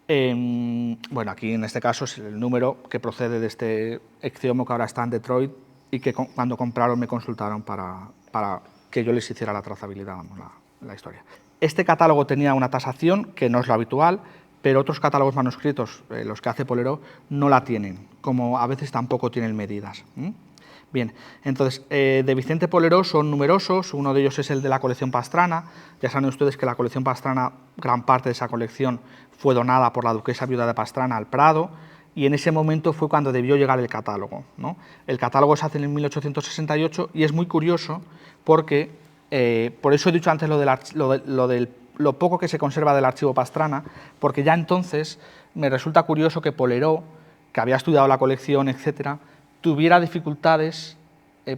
Bueno, aquí en este caso es el número que procede de este Ecceomo que ahora está en Detroit y que cuando compraron me consultaron para que yo les hiciera la trazabilidad, vamos, la historia. Este catálogo tenía una tasación que no es lo habitual, pero otros catálogos manuscritos, los que hace Poleró, no la tienen, como a veces tampoco tienen medidas. Bien, entonces, de Vicente Poleró son numerosos, uno de ellos es el de la colección Pastrana. Ya saben ustedes que la colección Pastrana, gran parte de esa colección fue donada por la duquesa viuda de Pastrana al Prado, y en ese momento fue cuando debió llegar el catálogo, ¿no? El catálogo se hace en 1868 y es muy curioso porque, por eso he dicho antes lo poco que se conserva del archivo Pastrana, porque ya entonces me resulta curioso que Poleró, que había estudiado la colección, etcétera, tuviera dificultades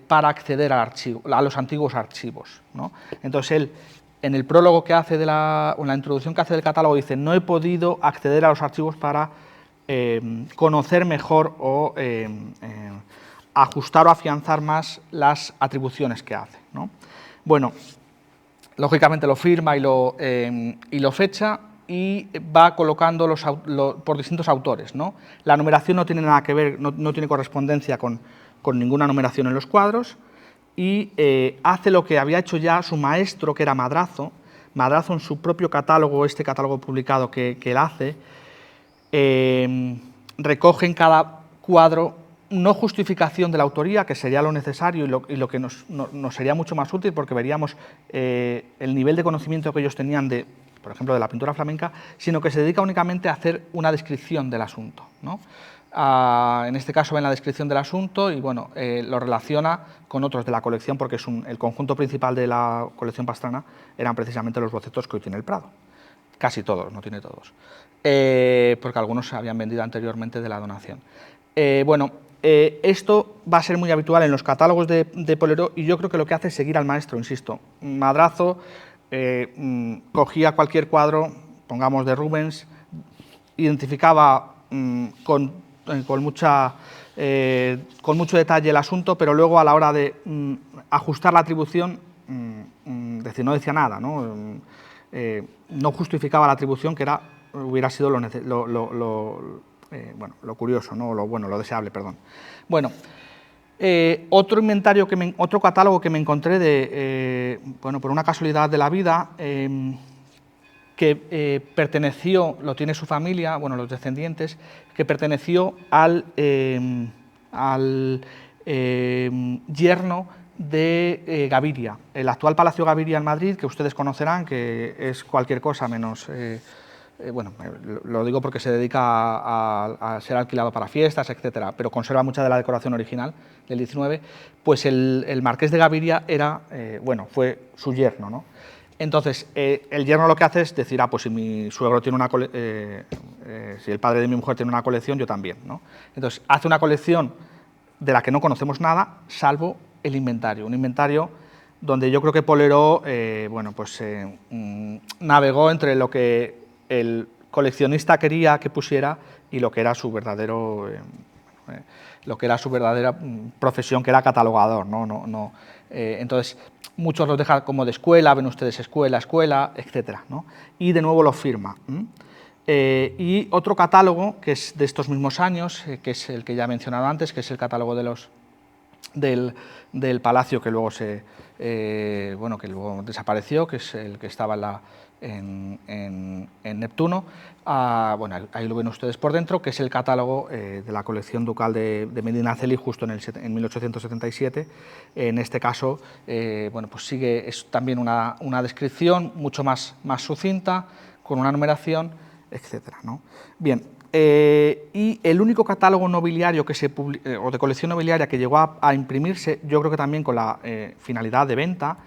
para acceder al archivo, a los antiguos archivos, ¿no? Entonces él, en el prólogo que hace, en la introducción que hace del catálogo, dice: no he podido acceder a los archivos para conocer mejor o ajustar o afianzar más las atribuciones que hace, ¿no? Bueno, lógicamente lo firma y lo fecha, y va colocando por distintos autores, ¿no? La numeración no tiene nada que ver, no tiene correspondencia con ninguna numeración en los cuadros, y hace lo que había hecho ya su maestro, que era Madrazo. Madrazo, en su propio catálogo, este catálogo publicado que él hace, recoge en cada cuadro no justificación de la autoría, que sería lo necesario y lo que nos sería mucho más útil, porque veríamos el nivel de conocimiento que ellos tenían por ejemplo, de la pintura flamenca, sino que se dedica únicamente a hacer una descripción del asunto, ¿no? En este caso ven la descripción del asunto y bueno, lo relaciona con otros de la colección, porque el conjunto principal de la colección Pastrana eran precisamente los bocetos que hoy tiene el Prado. Casi todos, no tiene todos, porque algunos se habían vendido anteriormente de la donación. Bueno, esto va a ser muy habitual en los catálogos de Poleró, y yo creo que lo que hace es seguir al maestro, insisto. Madrazo cogía cualquier cuadro, pongamos de Rubens, identificaba con mucho detalle el asunto, pero luego a la hora de ajustar la atribución, no decía nada, ¿no? No justificaba la atribución, que hubiera sido lo curioso, ¿no? Lo deseable, perdón. Bueno, otro catálogo que me encontré por una casualidad de la vida, que perteneció, lo tiene su familia, bueno, los descendientes, que perteneció al yerno de Gaviria, el actual Palacio Gaviria en Madrid, que ustedes conocerán, que es cualquier cosa menos... bueno, lo digo porque se dedica a ser alquilado para fiestas, etcétera, pero conserva mucha de la decoración original del 19, pues el marqués de Gaviria fue su yerno, ¿no? Entonces, el yerno lo que hace es decir: pues si mi suegro tiene si el padre de mi mujer tiene una colección, yo también, ¿no? Entonces, hace una colección de la que no conocemos nada, salvo el inventario, un inventario donde yo creo que Poleró, navegó entre lo que el coleccionista quería que pusiera y lo que era su verdadera profesión, que era catalogador, ¿no? Entonces, muchos los dejan como de escuela, ven ustedes escuela, etcétera, ¿no? Y de nuevo lo firma. Y otro catálogo, que es de estos mismos años, que es el que ya he mencionado antes, que es el catálogo del palacio, que luego que luego desapareció, que es el que estaba en Neptuno. Ahí lo ven ustedes por dentro, que es el catálogo de la colección ducal de Medinaceli, justo en 1877. En este caso, es también una descripción mucho más sucinta, con una numeración, etcétera, ¿no? Bien. Y el único catálogo nobiliario o de colección nobiliaria que llegó a imprimirse, yo creo que también con la finalidad de venta,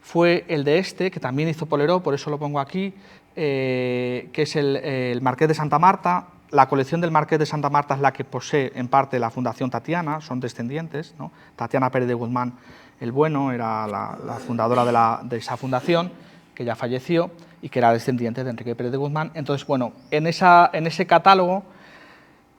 fue el de que también hizo Poleró, por eso lo pongo aquí, que es el Marqués de Santa Marta. La colección del Marqués de Santa Marta es la que posee en parte la Fundación Tatiana, son descendientes, ¿no? Tatiana Pérez de Guzmán el Bueno era la fundadora de esa fundación, que ya falleció y que era descendiente de Enrique Pérez de Guzmán. Entonces, bueno, en ese catálogo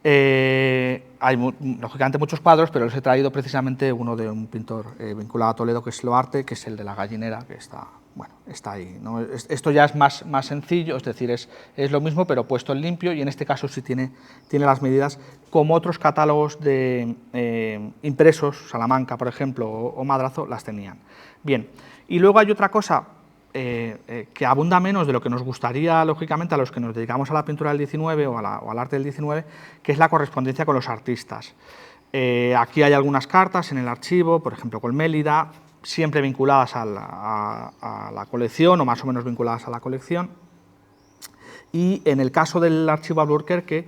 hay lógicamente muchos cuadros, pero les he traído precisamente uno de un pintor vinculado a Toledo, que es Loarte, que es el de la gallinera, que está, bueno, está ahí, ¿no? Esto ya es más sencillo, es decir, es lo mismo, pero puesto en limpio, y en este caso sí tiene las medidas, como otros catálogos de impresos, Salamanca, por ejemplo, o Madrazo, las tenían. Bien, y luego hay otra cosa que abunda menos de lo que nos gustaría, lógicamente, a los que nos dedicamos a la pintura del 19 o al arte del 19, que es la correspondencia con los artistas. Aquí hay algunas cartas en el archivo, por ejemplo con Mélida, siempre vinculadas a la colección o más o menos vinculadas a la colección. Y en el caso del archivo Alburquerque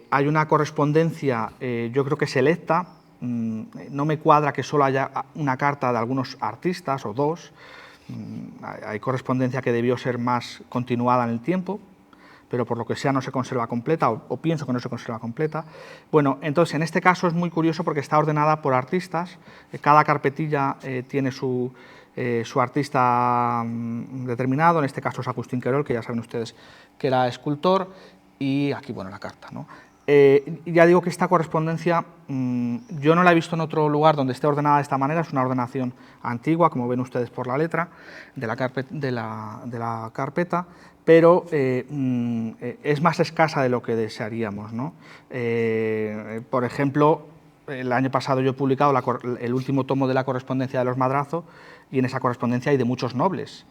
hay una correspondencia, yo creo que selecta. No me cuadra que solo haya una carta de algunos artistas o dos. Hay correspondencia que debió ser más continuada en el tiempo, pero por lo que sea no se conserva completa, o pienso que no se conserva completa. Bueno, entonces en este caso es muy curioso porque está ordenada por artistas, cada carpetilla tiene su artista determinado, en este caso es Agustín Querol, que ya saben ustedes que era escultor, y aquí, bueno, la carta, ¿no? Ya digo que esta correspondencia yo no la he visto en otro lugar donde esté ordenada de esta manera, es una ordenación antigua, como ven ustedes por la letra de la carpeta, pero es más escasa de lo que desearíamos, ¿no? Por ejemplo, el año pasado yo he publicado el último tomo de la correspondencia de los Madrazo, y en esa correspondencia hay de muchos nobles,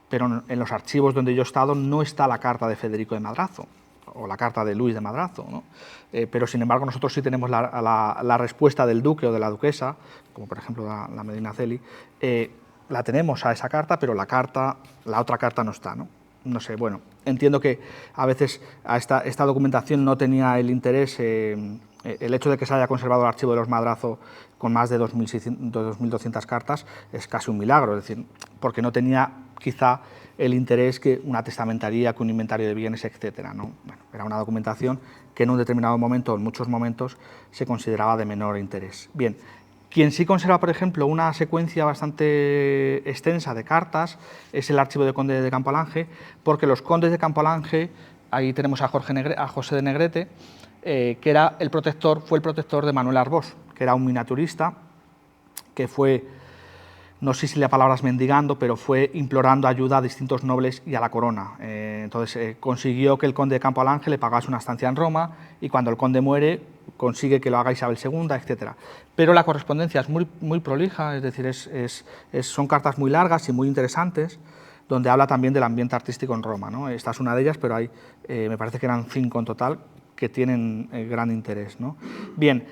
pero en los archivos donde yo he estado no está la carta de Federico de Madrazo o la carta de Luis de Madrazo, ¿no? Pero sin embargo nosotros sí tenemos la respuesta del duque o de la duquesa, como por ejemplo la Medinaceli, la tenemos a esa carta, pero la otra carta no está, ¿no? No sé, bueno, entiendo que a veces a esta documentación no tenía el interés, el hecho de que se haya conservado el archivo de los Madrazo con más de 2.200 cartas es casi un milagro, es decir, porque no tenía quizá el interés que una testamentaría, que un inventario de bienes, etcétera, ¿no? Bueno, era una documentación que en un determinado momento, o en muchos momentos, se consideraba de menor interés. Bien, quien sí conserva, por ejemplo, una secuencia bastante extensa de cartas es el archivo de Conde de Campoalange, porque los condes de Campoalange, ahí tenemos a José de Negrete, que era fue el protector de Manuel Arbós, que era un miniaturista que fue, no sé si la palabra es mendigando, pero fue implorando ayuda a distintos nobles y a la corona. Entonces consiguió que el conde de Campoalange le pagase una estancia en Roma, y cuando el conde muere consigue que lo haga Isabel II, etc. Pero la correspondencia es muy prolija, es decir, son cartas muy largas y muy interesantes, donde habla también del ambiente artístico en Roma, ¿no? Esta es una de ellas, pero hay, me parece que eran 5 en total, que tienen gran interés, ¿no? Bien,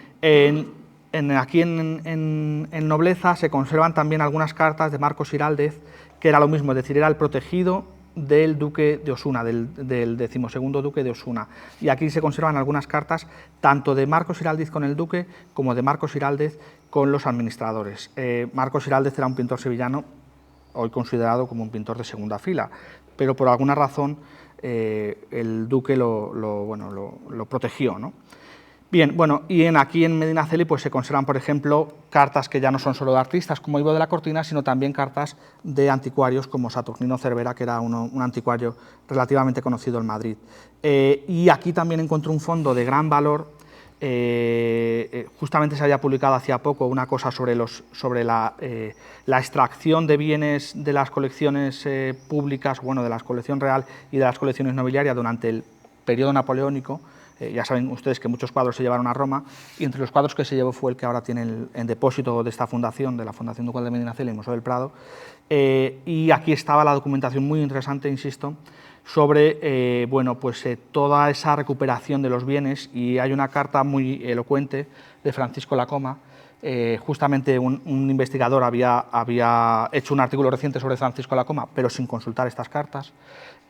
aquí en Nobleza se conservan también algunas cartas de Marcos Iraldez, que era lo mismo, es decir, era el protegido del duque de Osuna, del 12º duque de Osuna. Y aquí se conservan algunas cartas tanto de Marcos Iraldez con el duque como de Marcos Iraldez con los administradores. Marcos Iraldez era un pintor sevillano, hoy considerado como un pintor de segunda fila, pero por alguna razón el duque lo protegió, ¿no? Bien, bueno, y aquí en Medinaceli pues se conservan, por ejemplo, cartas que ya no son solo de artistas como Ivo de la Cortina, sino también cartas de anticuarios como Saturnino Cervera, que era un anticuario relativamente conocido en Madrid. Y aquí también encontré un fondo de gran valor. Justamente se había publicado hacía poco una cosa sobre la extracción de bienes de las colecciones públicas, bueno, de la colección real y de las colecciones nobiliarias durante el periodo napoleónico. Ya saben ustedes que muchos cuadros se llevaron a Roma, y entre los cuadros que se llevó fue el que ahora tiene en depósito de esta fundación, de la Fundación Ducal de Medinaceli, el Museo del Prado. Y aquí estaba la documentación muy interesante, insisto, sobre toda esa recuperación de los bienes, y hay una carta muy elocuente de Francisco Lacoma. Justamente un investigador había hecho un artículo reciente sobre Francisco Lacoma, pero sin consultar estas cartas.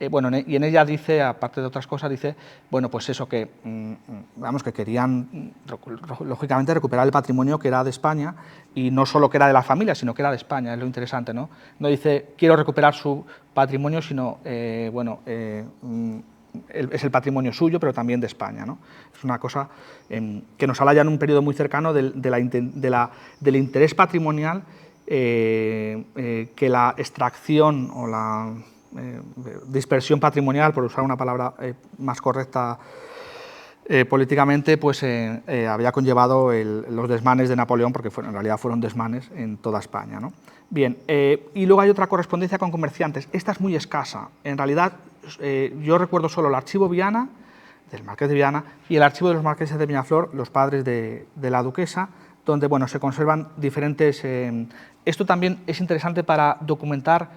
Y en ella dice, aparte de otras cosas, dice, bueno, pues eso, que querían, lógicamente, recuperar el patrimonio que era de España, y no solo que era de la familia, sino que era de España, es lo interesante, ¿no? No dice, quiero recuperar su patrimonio, sino, es el patrimonio suyo, pero también de España, ¿no? Es una cosa que nos habla ya en un periodo muy cercano del interés patrimonial que la extracción o la dispersión patrimonial, por usar una palabra más correcta políticamente, pues había conllevado los desmanes de Napoleón, porque en realidad fueron desmanes en toda España, ¿no? Bien, y luego hay otra correspondencia con comerciantes. Esta es muy escasa. En realidad, yo recuerdo solo el archivo Viana, del Marqués de Viana, y el archivo de los marqueses de Peñaflor, los padres de la duquesa, donde bueno, se conservan diferentes... esto también es interesante para documentar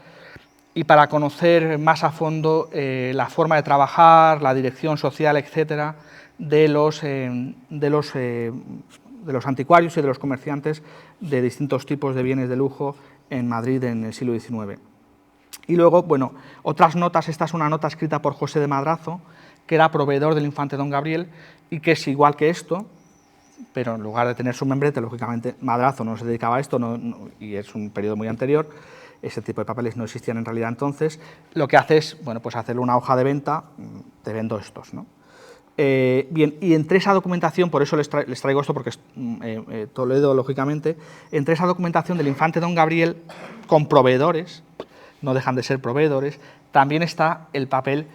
y para conocer más a fondo la forma de trabajar, la dirección social, etcétera, de los anticuarios y de los comerciantes de distintos tipos de bienes de lujo en Madrid en el siglo XIX. Y luego, bueno, otras notas. Esta es una nota escrita por José de Madrazo, que era proveedor del infante don Gabriel y que es igual que esto, pero en lugar de tener su membrete, lógicamente Madrazo no se dedicaba a esto, y es un periodo muy anterior. Ese tipo de papeles no existían en realidad entonces. Lo que hace es, bueno, pues hacerle una hoja de venta, te vendo estos, ¿no? Bien, y entre esa documentación, por eso les traigo esto, porque es Toledo, lógicamente, entre esa documentación del infante don Gabriel con proveedores, no dejan de ser proveedores, también está el papel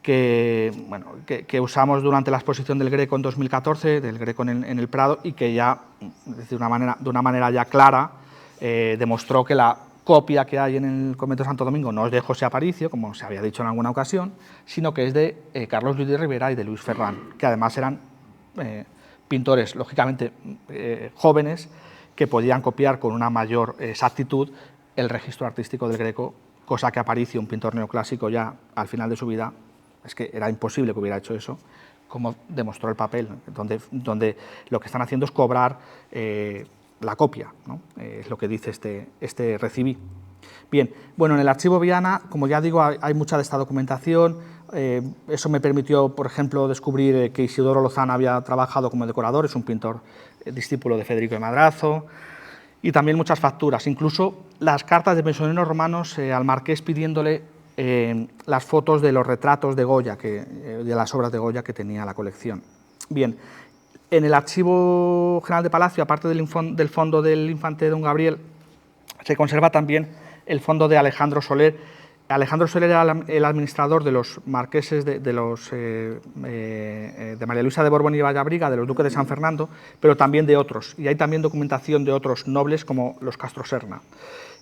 que usamos durante la exposición del Greco en 2014, del Greco en el Prado, y que ya, de una manera ya clara, demostró que la copia que hay en el convento de Santo Domingo no es de José Aparicio, como se había dicho en alguna ocasión, sino que es de Carlos Luis de Rivera y de Luis Ferrán, que además eran pintores, lógicamente, jóvenes, que podían copiar con una mayor exactitud el registro artístico del Greco, cosa que Aparicio, un pintor neoclásico ya al final de su vida, es que era imposible que hubiera hecho eso, como demostró el papel, donde lo que están haciendo es cobrar la copia, ¿no? Es lo que dice este recibí. Bien, bueno, en el archivo Viana, como ya digo, hay mucha de esta documentación. Eso me permitió, por ejemplo, descubrir que Isidoro Lozana había trabajado como decorador, es un pintor discípulo de Federico de Madrazo, y también muchas facturas, incluso las cartas de pensioneros romanos al marqués pidiéndole las fotos de los retratos de Goya, de las obras de Goya que tenía la colección. Bien, en el Archivo General de Palacio, aparte del fondo del infante don Gabriel, se conserva también el fondo de Alejandro Soler. Alejandro Soler era el administrador de los marqueses de María Luisa de Borbón y Vallabriga, de los duques de San Fernando, pero también de otros. Y hay también documentación de otros nobles como los Castro Serna.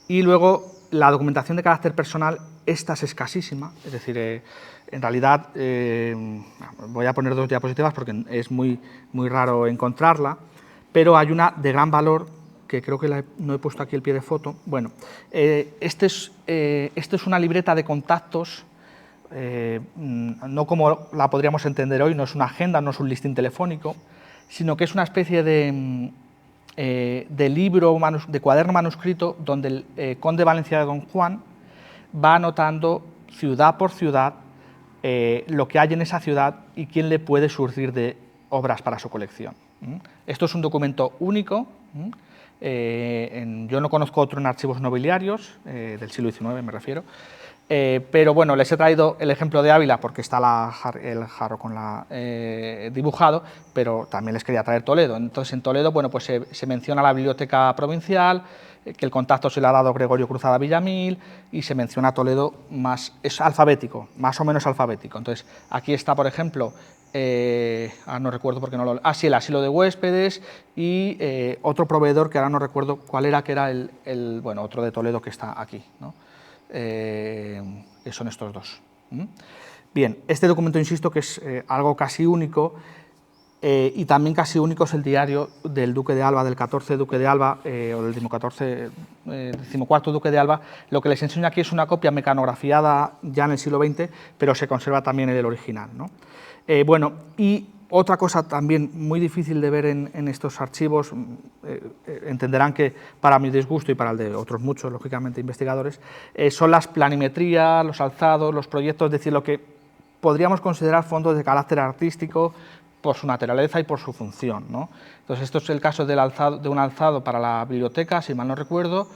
Y luego la documentación de carácter personal, esta es escasísima, es decir, en realidad voy a poner dos diapositivas porque es muy raro encontrarla, pero hay una de gran valor que creo que no he puesto aquí el pie de foto. Bueno, esto es una libreta de contactos, no como la podríamos entender hoy, no es una agenda, no es un listín telefónico, sino que es una especie de libro, de cuaderno manuscrito, donde el conde Valencia de Don Juan va anotando ciudad por ciudad lo que hay en esa ciudad y quién le puede surtir de obras para su colección. Esto es un documento único. Yo no conozco otro en archivos nobiliarios, del siglo XIX me refiero, pero bueno, les he traído el ejemplo de Ávila porque está el jarro con dibujado, pero también les quería traer Toledo. Entonces en Toledo, bueno, pues se menciona la biblioteca provincial, que el contacto se le ha dado Gregorio Cruzada Villamil, y se menciona Toledo es alfabético, más o menos alfabético. Entonces aquí está, por ejemplo, no recuerdo porque no lo... sí, el asilo de huéspedes y otro proveedor que ahora no recuerdo cuál era, que era bueno, otro de Toledo que está aquí, ¿no? Que son estos dos. Bien, este documento, insisto, que es algo casi único, y también casi único es el diario del Duque de Alba, del 14 Duque de Alba, o del 14º Duque de Alba. Lo que les enseño aquí es una copia mecanografiada ya en el siglo XX, pero se conserva también el original, ¿no? Bueno, y otra cosa también muy difícil de ver en estos archivos, entenderán que para mi disgusto y para el de otros muchos, lógicamente, investigadores, son las planimetrías, los alzados, los proyectos, es decir, lo que podríamos considerar fondos de carácter artístico por su naturaleza y por su función, ¿no? Entonces, esto es el caso de un alzado para la biblioteca, si mal no recuerdo.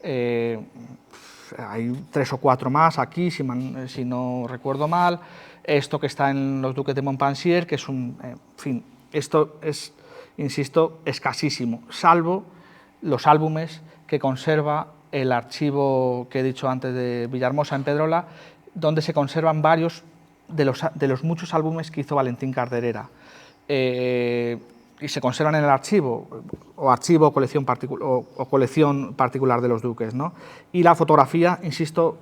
Hay 3 o 4 más aquí, si no recuerdo mal. Esto que está en los Duques de Montpensier, que es en fin, esto es, insisto, escasísimo, salvo los álbumes que conserva el archivo que he dicho antes de Villahermosa, en Pedrola, donde se conservan varios de los muchos álbumes que hizo Valentín Carderera. Y se conservan en el archivo, o colección particular de los duques, ¿no? Y la fotografía, insisto,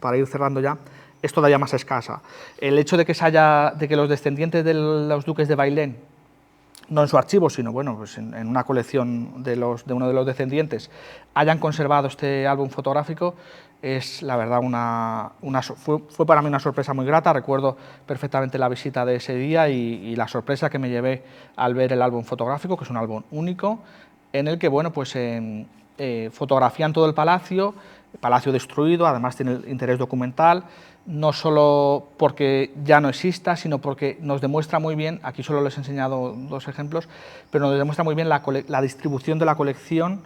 para ir cerrando ya, es todavía más escasa. El hecho de que los descendientes de los duques de Bailén, no en su archivo, sino bueno, pues en una colección de uno de los descendientes, hayan conservado este álbum fotográfico, es la verdad fue para mí una sorpresa muy grata. Recuerdo perfectamente la visita de ese día y la sorpresa que me llevé al ver el álbum fotográfico, que es un álbum único, en el que bueno, pues, fotografían todo el palacio destruido, además tiene interés documental, no solo porque ya no exista, sino porque nos demuestra muy bien, aquí solo les he enseñado 2 ejemplos, pero nos demuestra muy bien la distribución de la colección,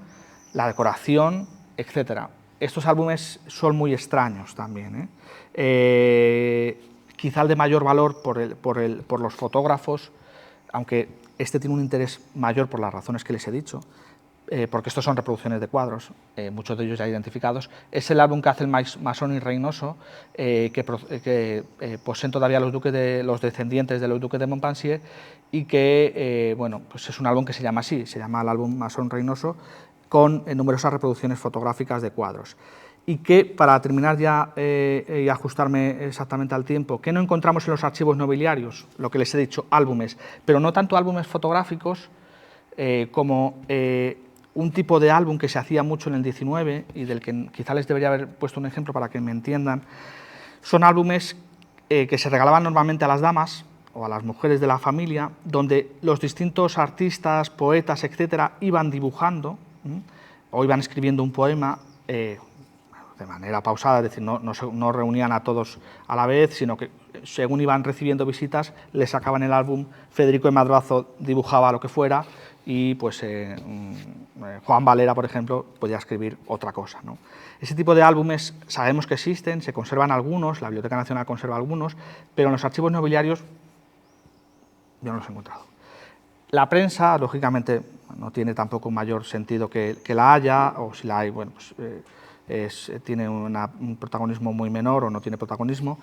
la decoración, etcétera. Estos álbumes son muy extraños también, quizá el de mayor valor por los fotógrafos, aunque este tiene un interés mayor por las razones que les he dicho, porque estos son reproducciones de cuadros, muchos de ellos ya identificados. Es el álbum que hace el masón y Reynoso, que poseen todavía los descendientes de los duques de Montpensier, y que bueno, pues es un álbum que se llama así, se llama el álbum Masón Reynoso, con numerosas reproducciones fotográficas de cuadros. Y que, para terminar ya y ajustarme exactamente al tiempo, ¿qué no encontramos en los archivos nobiliarios? Lo que les he dicho, álbumes, pero no tanto álbumes fotográficos como un tipo de álbum que se hacía mucho en el 19 y del que quizá les debería haber puesto un ejemplo para que me entiendan. Son álbumes que se regalaban normalmente a las damas o a las mujeres de la familia, donde los distintos artistas, poetas, etcétera, iban dibujando o iban escribiendo un poema de manera pausada, es decir, no reunían a todos a la vez, sino que según iban recibiendo visitas, les sacaban el álbum. Federico de Madrazo dibujaba lo que fuera y pues Juan Valera, por ejemplo, podía escribir otra cosa, ¿no? Ese tipo de álbumes sabemos que existen, se conservan algunos, la Biblioteca Nacional conserva algunos, pero en los archivos nobiliarios yo no los he encontrado. La prensa, lógicamente, no tiene tampoco mayor sentido que la haya, o si la hay, bueno, pues tiene un protagonismo muy menor o no tiene protagonismo.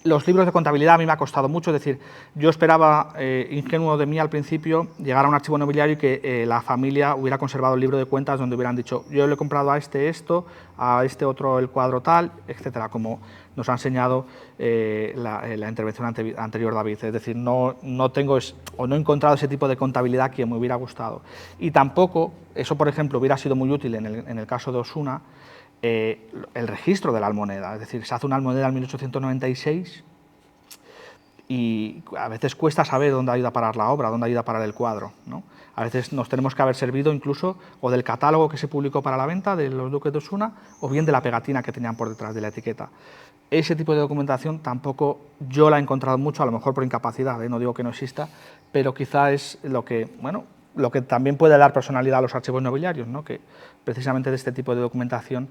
Los libros de contabilidad a mí me ha costado mucho, es decir, yo esperaba, ingenuo de mí al principio, llegar a un archivo nobiliario y que la familia hubiera conservado el libro de cuentas donde hubieran dicho, yo le he comprado a este esto, a este otro el cuadro tal, etcétera, como nos ha enseñado la intervención anterior David. Es decir, no tengo o no he encontrado ese tipo de contabilidad que me hubiera gustado. Y tampoco, eso por ejemplo hubiera sido muy útil en el caso de Osuna, el registro de la almoneda, es decir, se hace una almoneda en 1896 y a veces cuesta saber dónde ha ido a parar la obra, dónde ha ido a parar el cuadro, ¿no? A veces nos tenemos que haber servido incluso o del catálogo que se publicó para la venta de los duques de Osuna o bien de la pegatina que tenían por detrás de la etiqueta. Ese tipo de documentación tampoco yo la he encontrado mucho, a lo mejor por incapacidad, no digo que no exista, pero quizá es lo que también puede dar personalidad a los archivos nobiliarios, ¿no? Que precisamente de este tipo de documentación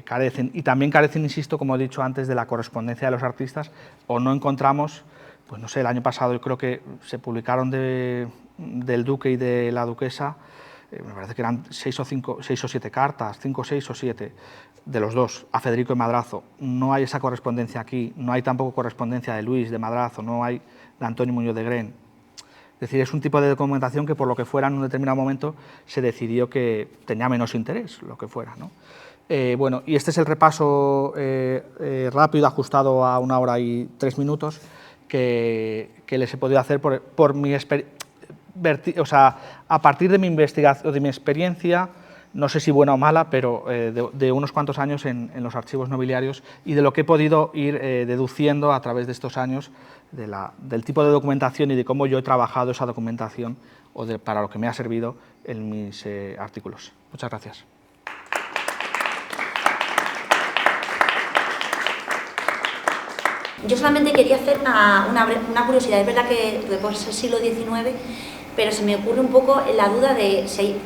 carecen. Y también carecen, insisto, como he dicho antes, de la correspondencia de los artistas, o no encontramos, pues no sé, el año pasado yo creo que se publicaron del duque y de la duquesa, me parece que eran 6 o 7 cartas, 5, 6 o 7, de los dos, a Federico de Madrazo. No hay esa correspondencia aquí, no hay tampoco correspondencia de Luis de Madrazo, no hay de Antonio Muñoz de Gren. Es decir, es un tipo de documentación que por lo que fuera en un determinado momento se decidió que tenía menos interés, lo que fuera, ¿no? Bueno, y este es el repaso rápido, ajustado a 1 hora y 3 minutos, que les he podido hacer por mi experiencia, o sea, a partir de mi investigación, de mi experiencia, no sé si buena o mala, pero de unos cuantos años en los archivos nobiliarios y de lo que he podido ir deduciendo a través de estos años del tipo de documentación y de cómo yo he trabajado esa documentación para lo que me ha servido en mis artículos. Muchas gracias. Yo solamente quería hacer una curiosidad. Es verdad que por ser siglo XIX, pero se me ocurre un poco la duda de si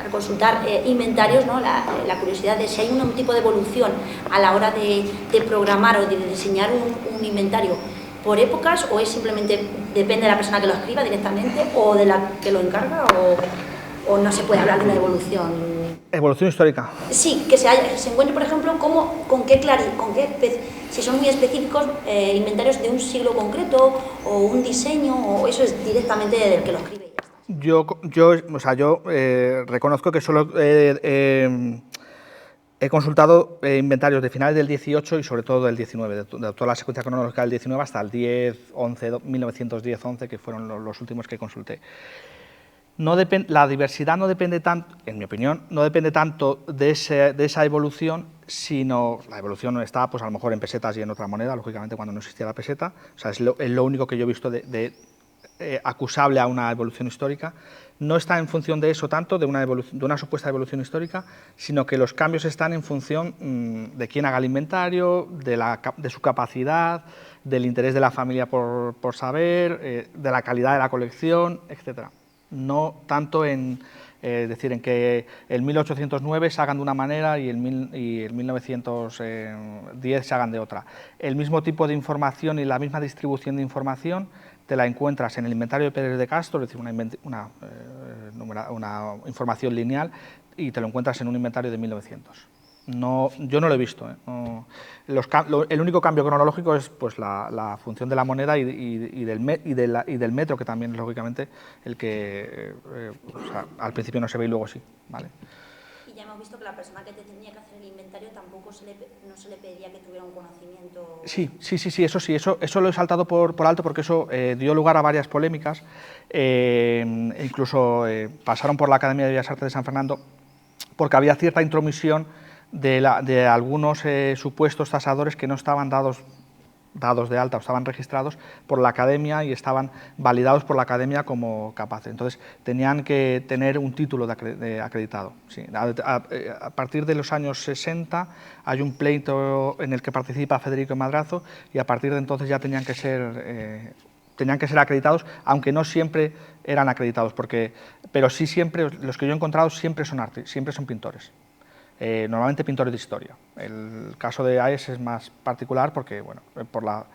al consultar inventarios, ¿no? la curiosidad de si hay un tipo de evolución a la hora de programar o de diseñar un inventario por épocas, o es simplemente depende de la persona que lo escriba directamente o de la que lo encarga, o o no se puede hablar de una evolución. ¿Evolución histórica? Sí, que se encuentre, por ejemplo, si son muy específicos, inventarios de un siglo concreto o un diseño, o eso es directamente del que lo escribe. Yo reconozco que solo he consultado inventarios de finales del 18 y sobre todo del 19, de toda la secuencia cronológica del 19 hasta el 1910-11, que fueron los últimos que consulté. La diversidad no depende tanto, en mi opinión, no depende tanto de esa evolución, sino la evolución está, pues a lo mejor en pesetas y en otra moneda, lógicamente cuando no existía la peseta. O sea, es lo único que yo he visto acusable a una evolución histórica. No está en función de eso tanto, de una supuesta evolución histórica, sino que los cambios están en función de quién haga el inventario, de su capacidad, del interés de la familia por saber, de la calidad de la colección, etcétera. No tanto en que en 1809 se hagan de una manera y en 1910 se hagan de otra. El mismo tipo de información y la misma distribución de información te la encuentras en el inventario de Pérez de Castro, es decir, una información lineal, y te lo encuentras en un inventario de 1900. No, yo no lo he visto. El único cambio cronológico es pues, la función de la moneda y del metro, que también es lógicamente el que al principio no se ve y luego sí. ¿Vale? Y ya hemos visto que la persona que te tenía que hacer el inventario tampoco no se le pedía que tuviera un conocimiento. Sí, eso lo he saltado por alto porque eso dio lugar a varias polémicas. Incluso pasaron por la Academia de Bellas Artes de San Fernando porque había cierta intromisión de algunos supuestos tasadores que no estaban dados de alta o estaban registrados por la Academia y estaban validados por la Academia como capaces. Entonces, tenían que tener un título de acreditado. Sí. A partir de los años 60 hay un pleito en el que participa Federico Madrazo y a partir de entonces ya tenían que ser acreditados, aunque no siempre eran acreditados, pero sí siempre, los que yo he encontrado siempre son pintores. Normalmente pintores de historia. El caso de Aes es más particular porque, bueno, por la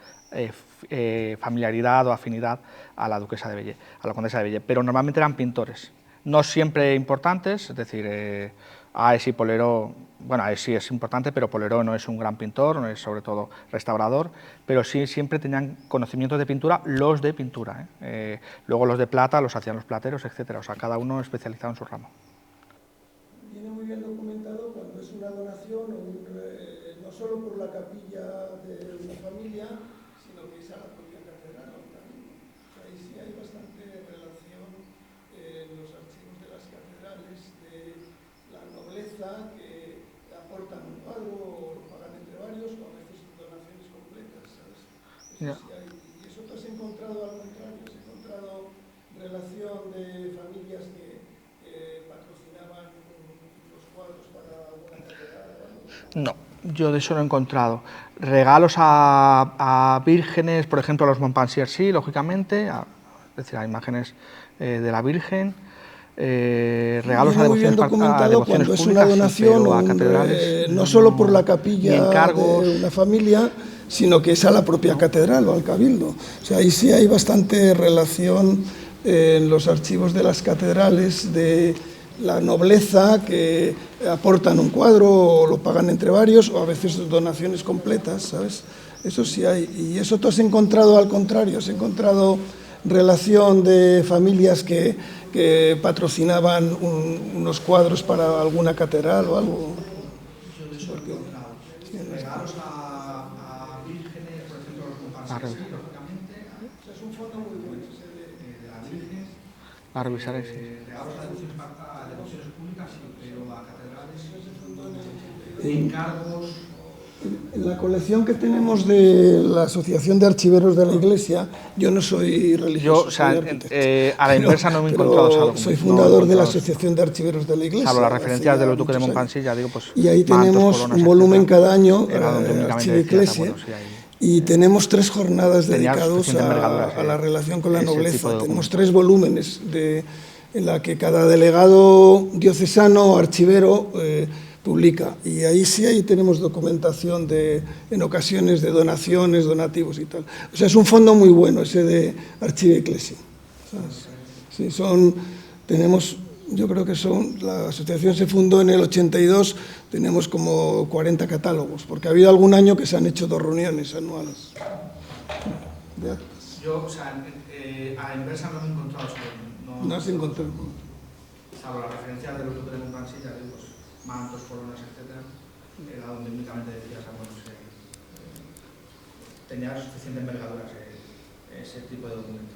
familiaridad o afinidad a la duquesa de Belley, a la condesa de Belley, pero normalmente eran pintores, no siempre importantes, es decir, Aes y Poleró, bueno, Aes sí es importante, pero Poleró no es un gran pintor, no es sobre todo restaurador, pero sí siempre tenían conocimientos de pintura, los de pintura, luego los de plata los hacían los plateros, etcétera, o sea, cada uno especializado en su ramo. Viene muy bien documentado cuando es una donación, no solo por la capilla de una familia, sino que es a la propia catedral. Ahí sí hay bastante relación en los archivos de las catedrales de la nobleza que aportan un cuadro o lo pagan entre varios, o a veces donaciones completas, ¿sabes? Eso sí hay. Y eso te has encontrado al contrario, has encontrado relación de familias que patrocinaban los cuadros para alguna catedral o algo. No, yo de eso no he encontrado. Regalos a vírgenes, por ejemplo, a los Montpensier sí, lógicamente, es decir, a imágenes de la Virgen. Regalos a devociones documentado cuando es una donación a catedrales, no solo por la capilla de una familia, sino que es a la propia catedral o al cabildo. O sea, ahí sí hay bastante relación en los archivos de las catedrales de la nobleza que aportan un cuadro o lo pagan entre varios o a veces donaciones completas, ¿sabes? Eso sí hay. Y eso tú has encontrado al contrario, has encontrado relación de familias que patrocinaban unos cuadros para alguna catedral o algo. Regalos a vírgenes, por ejemplo, los Montpensier, lógicamente. Es un fondo muy bueno ese de las vírgenes. A revisar, sí. Regalos a devociones públicas, pero a catedrales. Encargos. En la colección que tenemos de la Asociación de Archiveros de la Iglesia, yo no soy religioso, yo, o sea, soy arquitecto, a la inversa no me he encontrado. Soy fundador de la Asociación de Archiveros de la Iglesia. Salvo las referencias de los duques de Montpensier, ya digo, pues. Y ahí tenemos un volumen cada año, Archiveclesia, y tenemos 3 jornadas dedicadas a la relación con la nobleza. Tenemos 3 volúmenes en la que cada delegado diocesano o archivero publica, y ahí sí tenemos documentación en ocasiones de donaciones, donativos y tal. O sea, es un fondo muy bueno ese de Archiveclesia. Sí, tenemos yo creo que la asociación se fundó en el 82, tenemos como 40 catálogos, porque ha habido algún año que se han hecho 2 reuniones anuales de actas. Yo, o sea, a la inversa no me he encontrado No has encontrado. Salvo la referencia de los que tenemos en Mansilla, pues, mantos, coronas, etcétera, era donde únicamente decías, bueno, tenía suficiente envergadura ese tipo de documento.